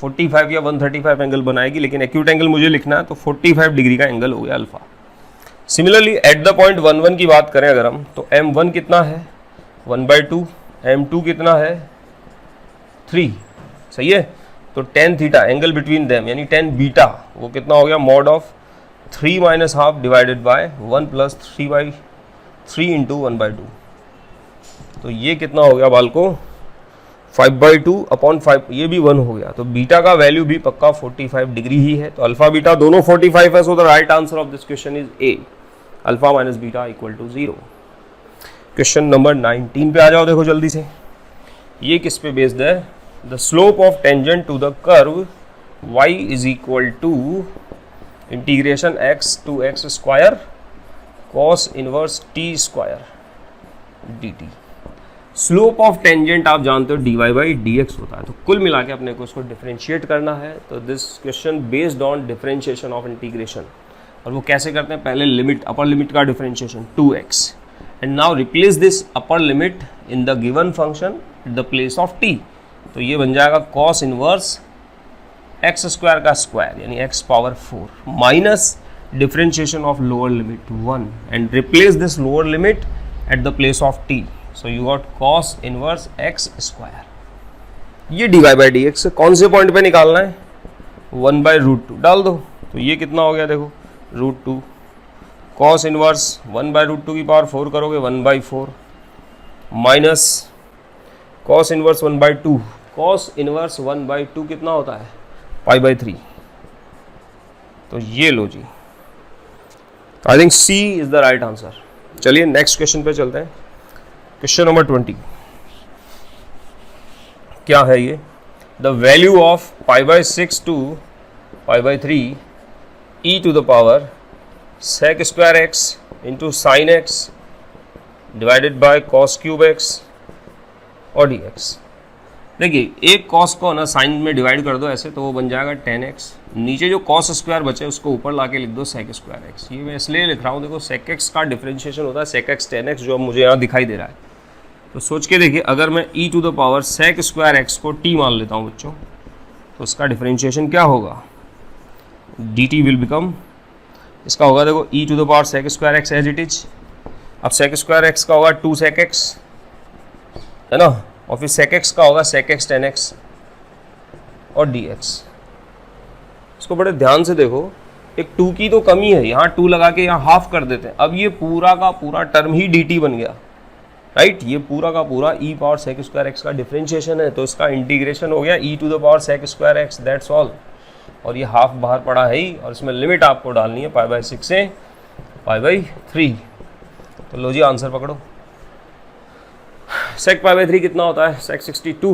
45 या 135 एंगल बनाएगी। लेकिन एक्यूट एंगल मुझे लिखना है तो 45 डिग्री का एंगल हो गया alpha. Similarly at the point 1 1 की बात करें अगर हम, तो m1 कितना है? 1/2। m2 कितना है? 3। सही है। तो tan theta angle between them यानी tan बीटा वो कितना हो गया? Mod of 3 minus half divided by 1 plus 3 into 1/2। तो ये कितना हो गया बालको? 5/2 अपॉन 5, ये भी 1 हो गया। तो बीटा का वैल्यू भी पक्का 45 डिग्री ही है। तो अल्फा बीटा दोनों 45 है। So the right answer of this question is a, alpha minus beta equal to 0। Question number 19 पे आ जाओ। देखो जल्दी से, ये किस पे बेस्ड है? The slope of tangent to the curve y is equal to integration x to x square cos inverse t square dt। Slope of tangent आप जानते हो dy/dx होता है। तो कुल मिला के अपने को इसको डिफरेंशिएट करना है। तो this question based on differentiation of integration. और वो कैसे करते हैं? पहले लिमिट, अपर लिमिट का differentiation 2x and now replace this upper limit in the given function at the place of t। तो ये बन जाएगा कॉस इनवर्स एक्स स्क्वायर का स्क्वायर यानी x power 4 minus differentiation of lower limit 1 and replace this lower limit at the place of T, so you got cos inverse x square. ये dy बाई डी एक्स कौन से पॉइंट पे निकालना है, 1/√2 डाल दो, तो ये कितना हो गया देखो √2 कॉस इनवर्स 1/√2 की पावर 4 करोगे 1/4 minus cos inverse 1/2, cos inverse 1/2 कितना होता है π/3। तो ये लो जी, I think C is the right answer. चलिए नेक्स्ट क्वेश्चन पे चलते हैं। क्वेश्चन नंबर 20 क्या है ये, the value of π/6 to π/3 e to the power sec square x into sin x divided by cos cube x और dx। देखिए एक cos को ना sin में डिवाइड कर दो ऐसे तो वो बन जाएगा 10x, नीचे जो cos स्क्वायर बचे उसको ऊपर लाके लिख दो sec स्क्वायर x। ये मैं इसलिए लिख रहा हूँ, देखो sec x का डिफरेंशिएशन होता है sec x 10x जो मुझे यहाँ दिखाई दे रहा है। तो सोच के देखिए अगर मैं e to the power sec square x को t मान लेता हूँ बच्चों, तो उसका डिफरेंशिएशन क्या होगा, dt विल बिकम, इसका होगा देखो e to the power sec square x as it is. अब sec स्क्वायर x का होगा 2 sec x है ना, और फिर sec x का होगा sec x 10x और dx। इसको बड़े ध्यान से देखो, एक 2 की तो कमी है, यहाँ 2 लगा के यहाँ हाफ कर देते हैं। अब ये पूरा का पूरा टर्म ही dt बन गया, राइट। ये पूरा का पूरा e power sec square x का डिफरेंशिएशन है, तो इसका इंटीग्रेशन हो गया e to the power sec square x, that's all. और ये हाफ बाहर पड़ा है ही, और इसमें लिमिट आपको डालनी है π/6 से π/3। तो लो जी आंसर पकड़ो, sec π/3 कितना होता है, sec 62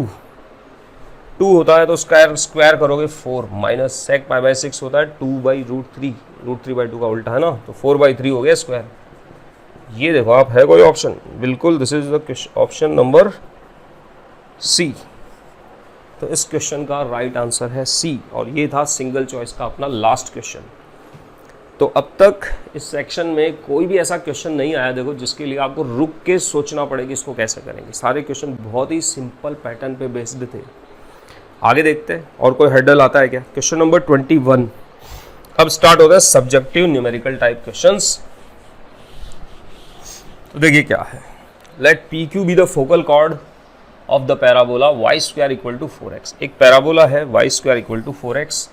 2 होता है तो स्क्वायर करोगे 4 माइनस sec π/6 होता है 2/√3, √3/2 का उल्टा है ना, तो 4/3 हो गया स्क्वायर। ये देखो आप, है कोई ऑप्शन, बिल्कुल this is the option number C. तो इस क्वेश्चन का राइट आंसर है सी, और ये था सिंगल चॉइस का अपना लास्ट क्वेश्चन। तो अब तक इस सेक्शन में कोई भी ऐसा क्वेश्चन नहीं आया देखो जिसके लिए आपको रुक के सोचना पड़ेगा इसको कैसे करेंगे। सारे क्वेश्चन बहुत ही सिंपल पैटर्न पे बेस्ड थे। आगे देखते हैं और कोई हर्डल आता है क्या। क्वेश्चन नंबर 21 अब स्टार्ट होता है सब्जेक्टिव न्यूमेरिकल टाइप क्वेश्चंस। तो देखिए क्या है, let P Q be the focal chord of the parabola y square equal to 4x। एक पैराबोला है y square equal to 4x,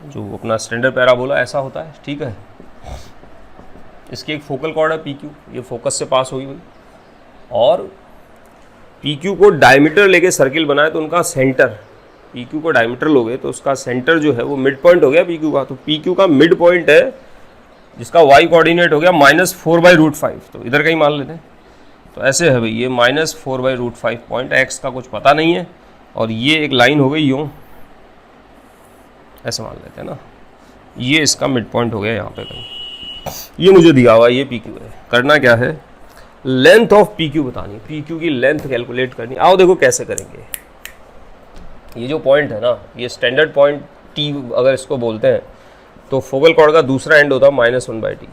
जो अपना स्टैंडर्ड पैराबोला ऐसा होता है, ठीक है। इसकी एक फोकल कॉर्ड है पी क्यू, ये फोकस से पास होगी भाई, और पी क्यू को डायमीटर लेके सर्किल बनाए तो उनका सेंटर, पी क्यू को डायमीटर लोगे तो उसका सेंटर जो है वो मिड पॉइंट हो गया पी क्यू का। तो पी क्यू का मिड पॉइंट है जिसका y कोऑर्डिनेट हो गया -4/√5, तो इधर का ही मान लेते हैं। तो ऐसे है भाई, ये -4/√5 पॉइंट, x का कुछ पता नहीं है, और ये एक लाइन हो गई यूँ, ऐसे मान लेते हैं ना, ये इसका मिड पॉइंट हो गया यहाँ पे कहीं। ये मुझे दिया हुआ ये पी क्यू है, करना क्या है, लेंथ ऑफ पी क्यू बतानी, पी क्यू की लेंथ कैलकुलेट करनी। आओ देखो कैसे करेंगे। ये जो पॉइंट है ना, ये स्टैंडर्ड पॉइंट टी अगर इसको बोलते हैं, तो फोकल कॉर्ड का दूसरा एंड होता है -1/t,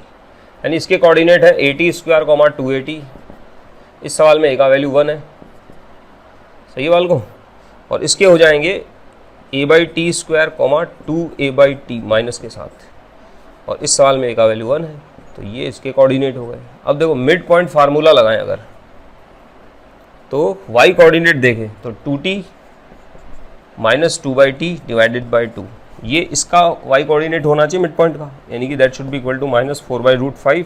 यानी इसके कोऑर्डिनेट है 80² 280। इस सवाल में a का वैल्यू 1 है, सही है वाल को, और इसके हो जाएंगे a/t² 2a/t माइनस के साथ, और इस सवाल में a का वैल्यू 1 है, तो ये इसके कोऑर्डिनेट हो गए। अब देखो मिड पॉइंट फार्मूला लगाएं अगर, तो y कोऑर्डिनेट देखें तो 2t - 2/t डिवाइडेड बाई 2, ये इसका y कोऑर्डिनेट होना चाहिए मिड पॉइंट का, यानी कि that should be equal to -4/√5।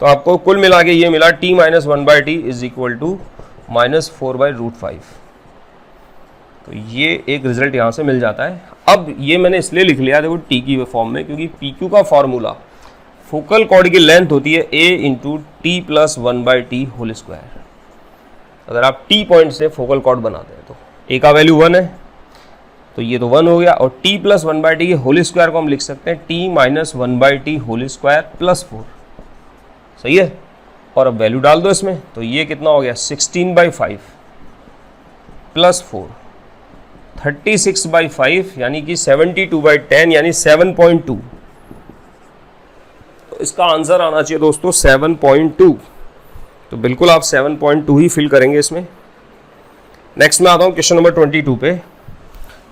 तो आपको कुल मिला के ये मिला t - 1/t is equal to -4/√5। तो ये एक रिजल्ट यहाँ से मिल जाता है। अब ये मैंने इसलिए लिख लिया देखो t की फॉर्म में, क्योंकि pq का फॉर्मूला फोकल कॉर्ड की लेंथ होती है a × t + 1/t whole square. अगर आप t पॉइंट से फोकल कॉर्ड बनाते हैं तो a का वैल्यू 1 है, तो ये तो 1 हो गया, और t + 1/t के होल स्क्वायर को हम लिख सकते हैं t - 1/t होल स्क्वायर + 4, सही है। और अब वैल्यू डाल दो इसमें, तो ये कितना हो गया 16/5 + 4 36/5, यानी कि 72/10 यानी 7.2। तो इसका आंसर आना चाहिए दोस्तों 7.2। तो बिल्कुल आप 7.2 ही फिल करेंगे इसमें। नेक्स्ट में आता हूँ क्वेश्चन नंबर 22 पे।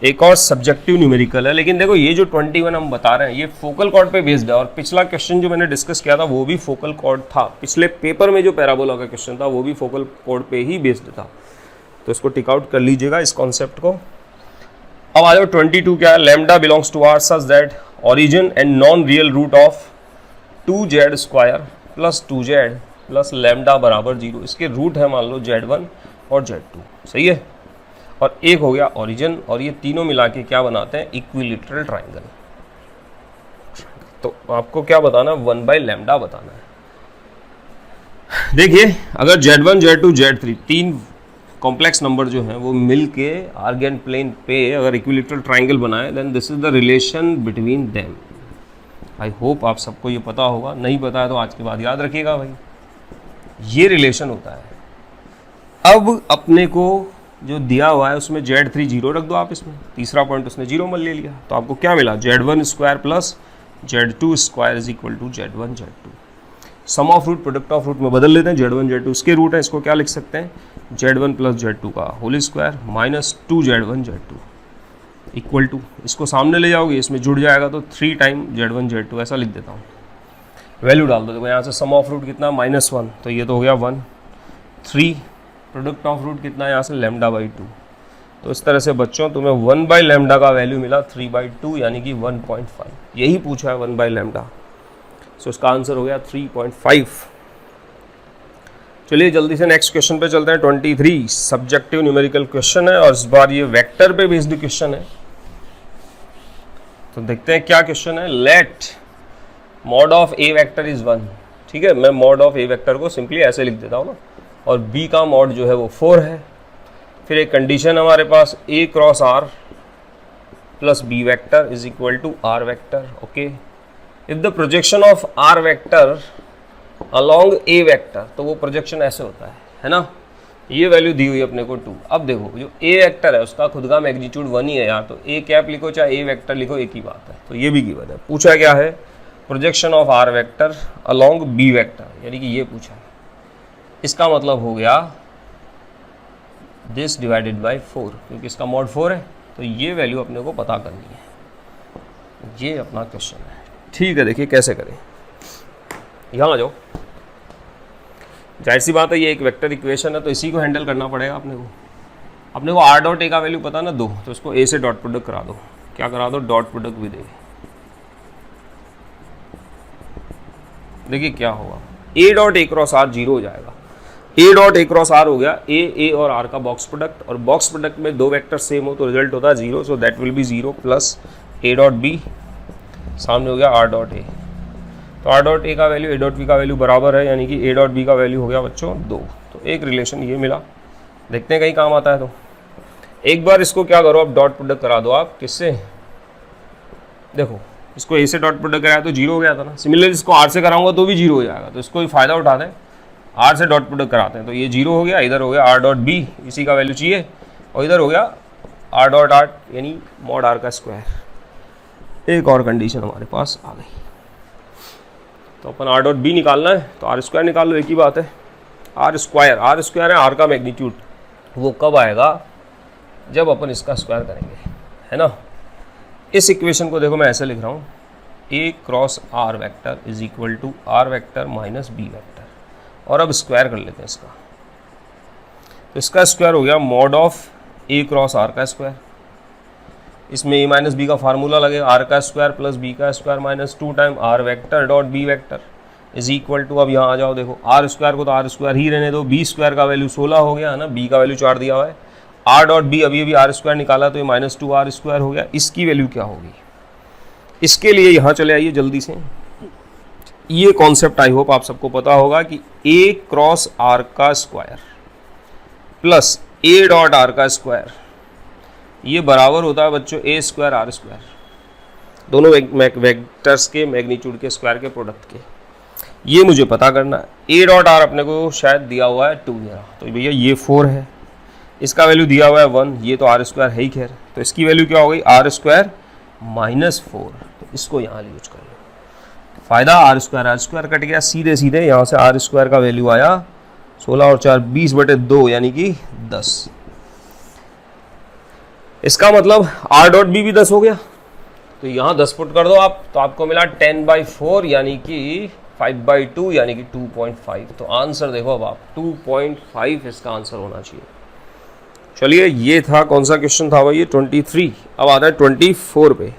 एक और सब्जेक्टिव न्यूमेरिकल है, लेकिन देखो ये जो 21 हम बता रहे हैं ये फोकल कॉर्ड पे बेस्ड है, और पिछला क्वेश्चन जो मैंने डिस्कस किया था वो भी फोकल कॉर्ड था। पिछले पेपर में जो पैराबोला का क्वेश्चन था वो भी फोकल कॉर्ड पे ही बेस्ड था, तो इसको टिक आउट कर लीजिएगा इस कॉन्सेप्ट को। अब आ जाओ 22 क्या है, lambda belongs to R such that origin and non real root of 2z² plus 2z plus lambda बराबर 0। इसके रूट है मान लो z1 और z2, सही है। और एक हो गया ओरिजिन, और ये तीनों मिला के क्या बनाते हैं, इक्विलेटरल ट्राइंगल। तो आपको क्या बताना, 1/λ बताना है। देखिए अगर z1 z2 z3 तीन कॉम्प्लेक्स नंबर जो हैं वो मिल के आर्गेन प्लेन पे अगर इक्विलेटरल ट्राइंगल बनाए, then this is the relation between them. I hope आप सबको ये पता होगा, नहीं पता है तो आज के बाद याद रखिएगा भाई, ये रिलेशन होता है। अब अपने को जो दिया हुआ है उसमें z3 0 रख दो आप, इसमें तीसरा पॉइंट उसने 0 मान ले लिया, तो आपको क्या मिला, z1² plus z2² is equal to z1 z2। Sum of root product of root में बदल लेते हैं, z1 z2 इसके रूट है, इसको क्या लिख सकते हैं, z1 प्लस z2 का whole square minus 2z1 z2 equal to, इसको सामने ले जाओगे इसमें जुड़ जाएगा तो 3 टाइम z1 z2, ऐसा लिख देता हूँ। वैल्यू डाल दो, देखो यहाँ से सम ऑफ रूट कितना -1, तो ये तो हो गया 1। 3 प्रोडक्ट ऑफ रूट कितना है यहाँ से λ/2, तो इस तरह से बच्चों तुम्हें 1/λ का वैल्यू मिला 3/2 यानी कि 1.5, यही पूछा है 1/λ। सो इसका आंसर हो गया 3.5। चलिए जल्दी से नेक्स्ट क्वेश्चन पे चलते हैं। 23 सब्जेक्टिव न्यूमेरिकल क्वेश्चन है और इस बार ये वेक्टर पे बेस्ड क्वेश्चन है। तो देखते हैं क्या क्वेश्चन है। Let mod of A vector is 1, ठीक है, मैं मॉड ऑफ ए वेक्टर को सिंपली ऐसे लिख देता हूँ ना, और बी का मॉड जो है वो 4 है। फिर एक कंडीशन हमारे पास a cross r plus B vector is equal to r vector. Okay, if the projection of r vector along a vector, तो वो प्रोजेक्शन ऐसे होता है ना, ये वैल्यू दी हुई अपने को 2। अब देखो जो a वेक्टर है उसका खुद का मैग्नीट्यूड 1 ही है यार, तो a कैप लिखो चाहे a वेक्टर लिखो एक ही बात है, तो ये भी गिवन है। पूछा क्या है, projection of r vector along b vector, यानी कि ये पूछा है। इसका मतलब हो गया दिस डिवाइडेड बाय 4, क्योंकि इसका मॉड 4 है, तो ये वैल्यू अपने को पता करनी है। ये अपना क्वेश्चन है, ठीक है। देखिए कैसे करें, यहाँ आ जाओ। जाहिर सी बात है ये एक वेक्टर इक्वेशन है, तो इसी को हैंडल करना पड़ेगा अपने को r डॉट ए का वैल्यू पता ना 2, तो इसको a से डॉट प्रोडक्ट करा दो। क्या करा दो, डॉट प्रोडक्ट भी देंगे। देखिए क्या होगा, a dot A cross r 0 हो जाएगा। a dot A cross r हो गया a और r का बॉक्स प्रोडक्ट, और बॉक्स प्रोडक्ट में दो वेक्टर सेम हो तो रिजल्ट होता है 0, so that will be 0 plus a dot b, सामने हो गया r डॉट a। तो r डॉट a का वैल्यू a डॉट b का वैल्यू बराबर है, यानी कि a डॉट b का वैल्यू हो गया बच्चों 2। तो एक रिलेशन ये मिला, देखते हैं कहीं काम आता है। तो एक बार इसको क्या करो, आप डॉट प्रोडक्ट करा दो। आप किससे, देखो इसको a से डॉट प्रोडक्ट कराया तो 0 हो गया था ना, सिमिलरली इसको r से कराऊंगा तो भी 0 हो जाएगा, तो इसको भी फायदा उठाते हैं, r से डॉट प्रोडक्ट कराते हैं, तो ये 0 हो गया। इधर हो गया r डॉट b, इसी का वैल्यू चाहिए, और इधर हो गया r डॉट r यानी मॉड r का स्क्वायर। एक और कंडीशन हमारे पास आ गई, तो अपन r डॉट b निकालना है तो r स्क्वायर निकाल लो, एक ही बात है। r स्क्वायर है r का मैग्नीट्यूड, वो कब आएगा, जब अपन इसका स्क्वायर करेंगे, है ना। इस इक्वेशन को देखो मैं ऐसे लिख रहा हूँ, a cross r vector is equal to r vector minus b vector, और अब स्क्वायर कर लेते हैं इसका। तो इसका स्क्वायर हो गया mod of a cross r का स्क्वायर, इसमें a माइनस बी का फार्मूला लगेगा, r का स्क्वायर प्लस b का square minus 2 time r vector dot b vector is equal to, अब यहाँ आ जाओ, देखो r स्क्वायर को तो r स्क्वायर ही रहने दो, b स्क्वायर का वैल्यू 16 हो गया है ना, b का वैल्यू 4 दिया हुआ है, r डॉट b अभी r स्क्वायर निकाला तो ये माइनस 2r स्क्वायर हो गया। इसकी वैल्यू क्या होगी, इसके लिए यहाँ चले आइए जल्दी से। ये कॉन्सेप्ट आई होप आप सबको पता होगा कि a क्रॉस r का square plus a dot r का स्क्वायर, ये बराबर होता है बच्चों a स्क्वायर r स्क्वायर, दोनों वेक्टर्स के मैग्नीट्यूड के स्क्वायर के प्रोडक्ट के। ये मुझे पता करना है। a डॉट r अपने को शायद दिया हुआ है 2 दिया, तो भैया ये 4 है, इसका वैल्यू दिया हुआ है 1, ये तो r स्क्वायर है ही खैर, तो इसकी वैल्यू क्या हो गई, r स्क्वायर माइनस 4, तो इसको यहाँ यूज कर लो। फायदा r स्क्वायर कट गया, सीधे सीधे यहाँ से r स्क्वायर का वैल्यू आया 16 और 4 20/2 यानी कि 10। इसका मतलब r डॉट बी भी 10 हो गया, तो यहाँ 10 पुट कर दो आप, तो आपको मिला 10/4 यानी कि 5/2 यानी कि 2.5। तो आंसर देखो अब आप 2.5 इसका आंसर होना चाहिए। चलिए ये था कौन सा क्वेश्चन था भाई, ये 23। अब आता है 24 पे,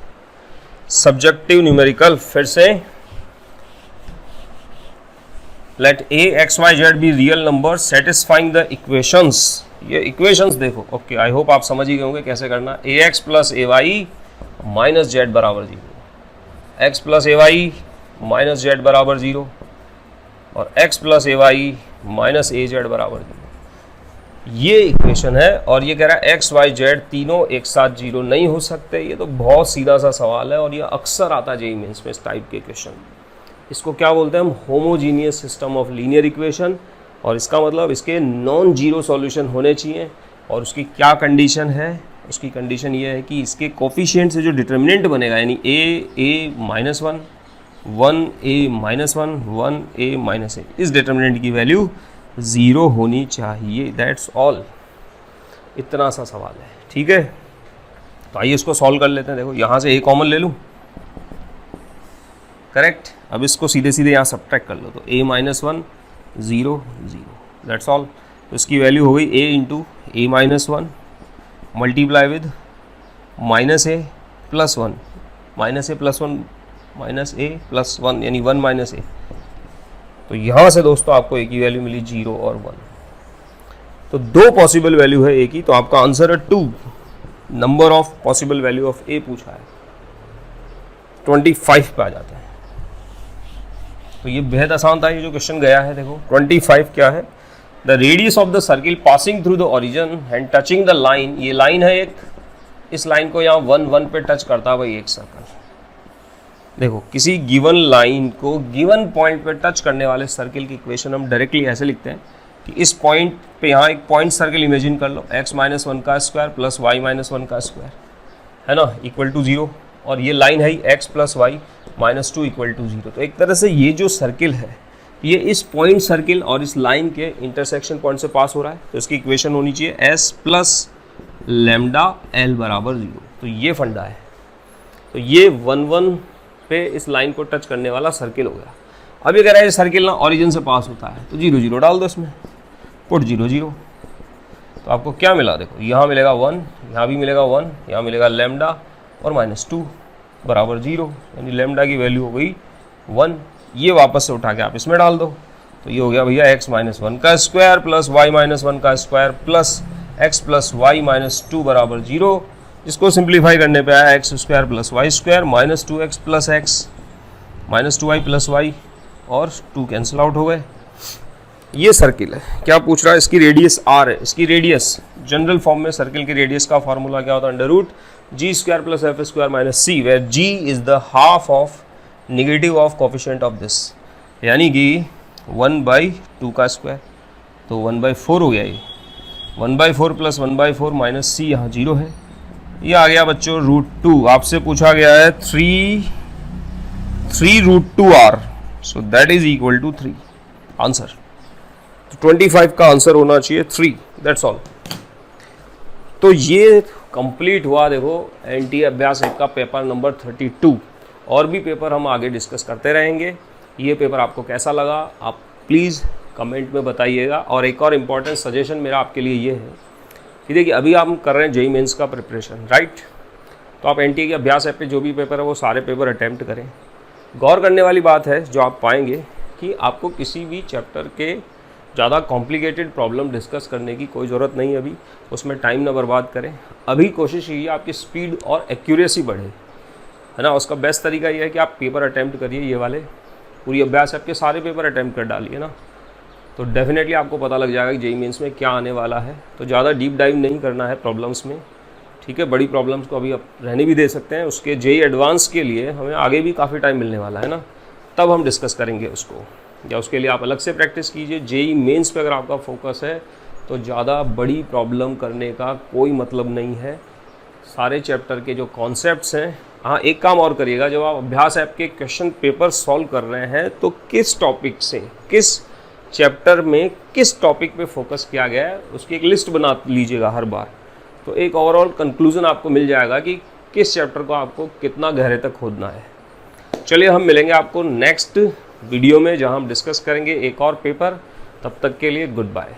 सब्जेक्टिव न्यूमेरिकल। फिर से let a x y z be real number satisfying the equations. ये इक्वेशंस देखो, ओके आई होप आप समझ ही गए होंगे कैसे करना। ax plus A Y minus Z बराबर 0, x plus A Y minus Z बराबर 0 और x plus A Y minus A Z बराबर 0। ये इक्वेशन है और ये कह रहा है x y z तीनों एक साथ 0 नहीं हो सकते। ये तो बहुत सीधा सा सवाल है और ये अक्सर आता है जेईई मेंस में इस टाइप के क्वेश्चन। इसको क्या बोलते हैं हम, homogeneous system of linear equation. और इसका मतलब इसके नॉन जीरो सॉल्यूशन होने चाहिए। और उसकी क्या कंडीशन है, उसकी कंडीशन ये है कि इसके कोफिशिएंट से जो डिटर्मिनेंट बनेगा यानी a minus 1 1a minus 1 1a minus A, इस डिटर्मिनेंट की वैल्यू 0 होनी चाहिए। दैट्स ऑल, इतना सा सवाल है, ठीक है। तो आइए इसको सॉल्व कर लेते हैं। देखो यहाँ से a कॉमन ले लूँ, करेक्ट। अब इसको सीधे सीधे यहाँ सब्ट्रैक्ट कर लो, तो a माइनस 1 0 0, दैट्स ऑल। तो इसकी वैल्यू हो गई a into A minus 1 multiply with minus A plus 1 minus A plus 1 minus A plus 1 यानी 1 माइनस ए। तो यहाँ से दोस्तों आपको a की वैल्यू मिली 0 और 1। तो दो पॉसिबल वैल्यू है a की, तो आपका आंसर है 2। Number of possible value of a पूछा है, 25 पे आ जाता है। तो ये बेहद आसान था ये जो क्वेश्चन गया है। देखो 25 क्या है, the radius of the circle passing through the origin and touching the line. ये लाइन है एक, इस लाइन को यहाँ 1 1 पे टच करता है भाई एक सर्कल। देखो किसी गिवन लाइन को गिवन पॉइंट पे टच करने वाले सर्किल की इक्वेशन हम डायरेक्टली ऐसे लिखते हैं कि इस पॉइंट पे यहाँ एक पॉइंट सर्किल इमेजिन कर लो, x माइनस 1 का स्क्वायर प्लस y माइनस 1 का स्क्वायर है ना, इक्वल टू 0। और ये लाइन है x plus Y minus 2 equal to 0। तो एक तरह से ये जो सर्किल है ये इस पॉइंट सर्किल और इस लाइन के इंटरसेक्शन पॉइंट से पास हो रहा है। तो इसकी इक्वेशन होनी चाहिए s प्लस लैम्डा l बराबर 0। तो ये फंडा है। तो ये 1 1 पे इस लाइन को टच करने वाला सर्किल हो गया। अब ये कह रहा है सर्किल ना ओरिजिन से पास होता है, तो 0 0 डाल दो इसमें, पुट 0 0। तो आपको क्या मिला, देखो यहाँ मिलेगा 1, यहाँ भी मिलेगा 1, यहाँ मिलेगा लैम्डा और माइनस 2 बराबर 0, यानी लैम्डा की वैल्यू हो गई 1। ये वापस से उठा के आप इसमें डाल दो, तो ये हो गया भैया x माइनस 1 का स्क्वायर प्लस y माइनस 1 का square plus x plus Y minus 2 बराबर 0। इसको सिंप्लीफाई करने पे आया x square plus Y square minus 2x plus x minus 2y plus Y और 2 कैंसिल आउट हो गए। ये सर्किल है। क्या पूछ रहा है, इसकी रेडियस r है। इसकी रेडियस जनरल फॉर्म में सर्किल की रेडियस का फॉर्मूला क्या होता है, under root g square plus F square minus C, where g is the half of negative of coefficient of this, यानी कि 1/2 का स्क्वायर। तो 1/4 हो गया ये, 1/4 प्लस 1/4 माइनस सी, यहाँ 0 है। ये आ गया बच्चों √2। आपसे पूछा गया है 3 √2r, so that is equal to 3 answer. तो 25 का आंसर होना चाहिए 3, दैट्स ऑल। तो ये कंप्लीट हुआ देखो एनटीए अभ्यास 1 का पेपर नंबर 32। और भी पेपर हम आगे डिस्कस करते रहेंगे। ये पेपर आपको कैसा लगा आप प्लीज़ कमेंट में बताइएगा। और एक और इम्पॉर्टेंट सजेशन मेरा आपके लिए ये है कि देखिए अभी आप कर रहे हैं जेईई मेंस का प्रिपरेशन, राइट। तो आप एनटीए के अभ्यास ऐप पे जो भी पेपर है वो सारे पेपर अटैम्प्ट करें। गौर करने वाली बात है जो आप पाएंगे कि आपको किसी भी चैप्टर के ज़्यादा कॉम्प्लिकेटेड प्रॉब्लम डिस्कस करने की कोई ज़रूरत नहीं है। अभी उसमें टाइम ना बर्बाद करें। अभी कोशिश कीजिए आपकी स्पीड और एक्यूरेसी बढ़े, है ना। उसका बेस्ट तरीका ये है कि आप पेपर अटैम्प्ट करिए, ये वाले पूरी अभ्यास आपके सारे पेपर अटैम्प्ट कर डालिए ना, तो डेफिनेटली आपको पता लग जाएगा कि जेईई मेंस में क्या आने वाला है। तो ज़्यादा डीप डाइव नहीं करना है प्रॉब्लम्स में, ठीक है। बड़ी प्रॉब्लम्स को अभी आप रहने भी दे सकते हैं। उसके जेईई एडवांस के लिए हमें आगे भी काफ़ी टाइम मिलने वाला है ना, तब हम डिस्कस करेंगे उसको, या उसके लिए आप अलग से प्रैक्टिस कीजिए। जेईई मेंस पे अगर आपका फोकस है तो ज़्यादा बड़ी प्रॉब्लम करने का कोई मतलब नहीं है। सारे चैप्टर के जो कॉन्सेप्ट्स हैं, हाँ एक काम और करिएगा, जब आप अभ्यास ऐप के क्वेश्चन पेपर सॉल्व कर रहे हैं तो किस टॉपिक से, किस चैप्टर में किस टॉपिक पे फोकस किया गया है उसकी एक लिस्ट बना लीजिएगा हर बार। तो एक ओवरऑल कंक्लूजन आपको मिल जाएगा कि किस चैप्टर को आपको कितना गहरे तक खोदना है। चलिए हम मिलेंगे आपको नेक्स्ट वीडियो में, जहां हम डिस्कस करेंगे एक और पेपर। तब तक के लिए गुड बाय।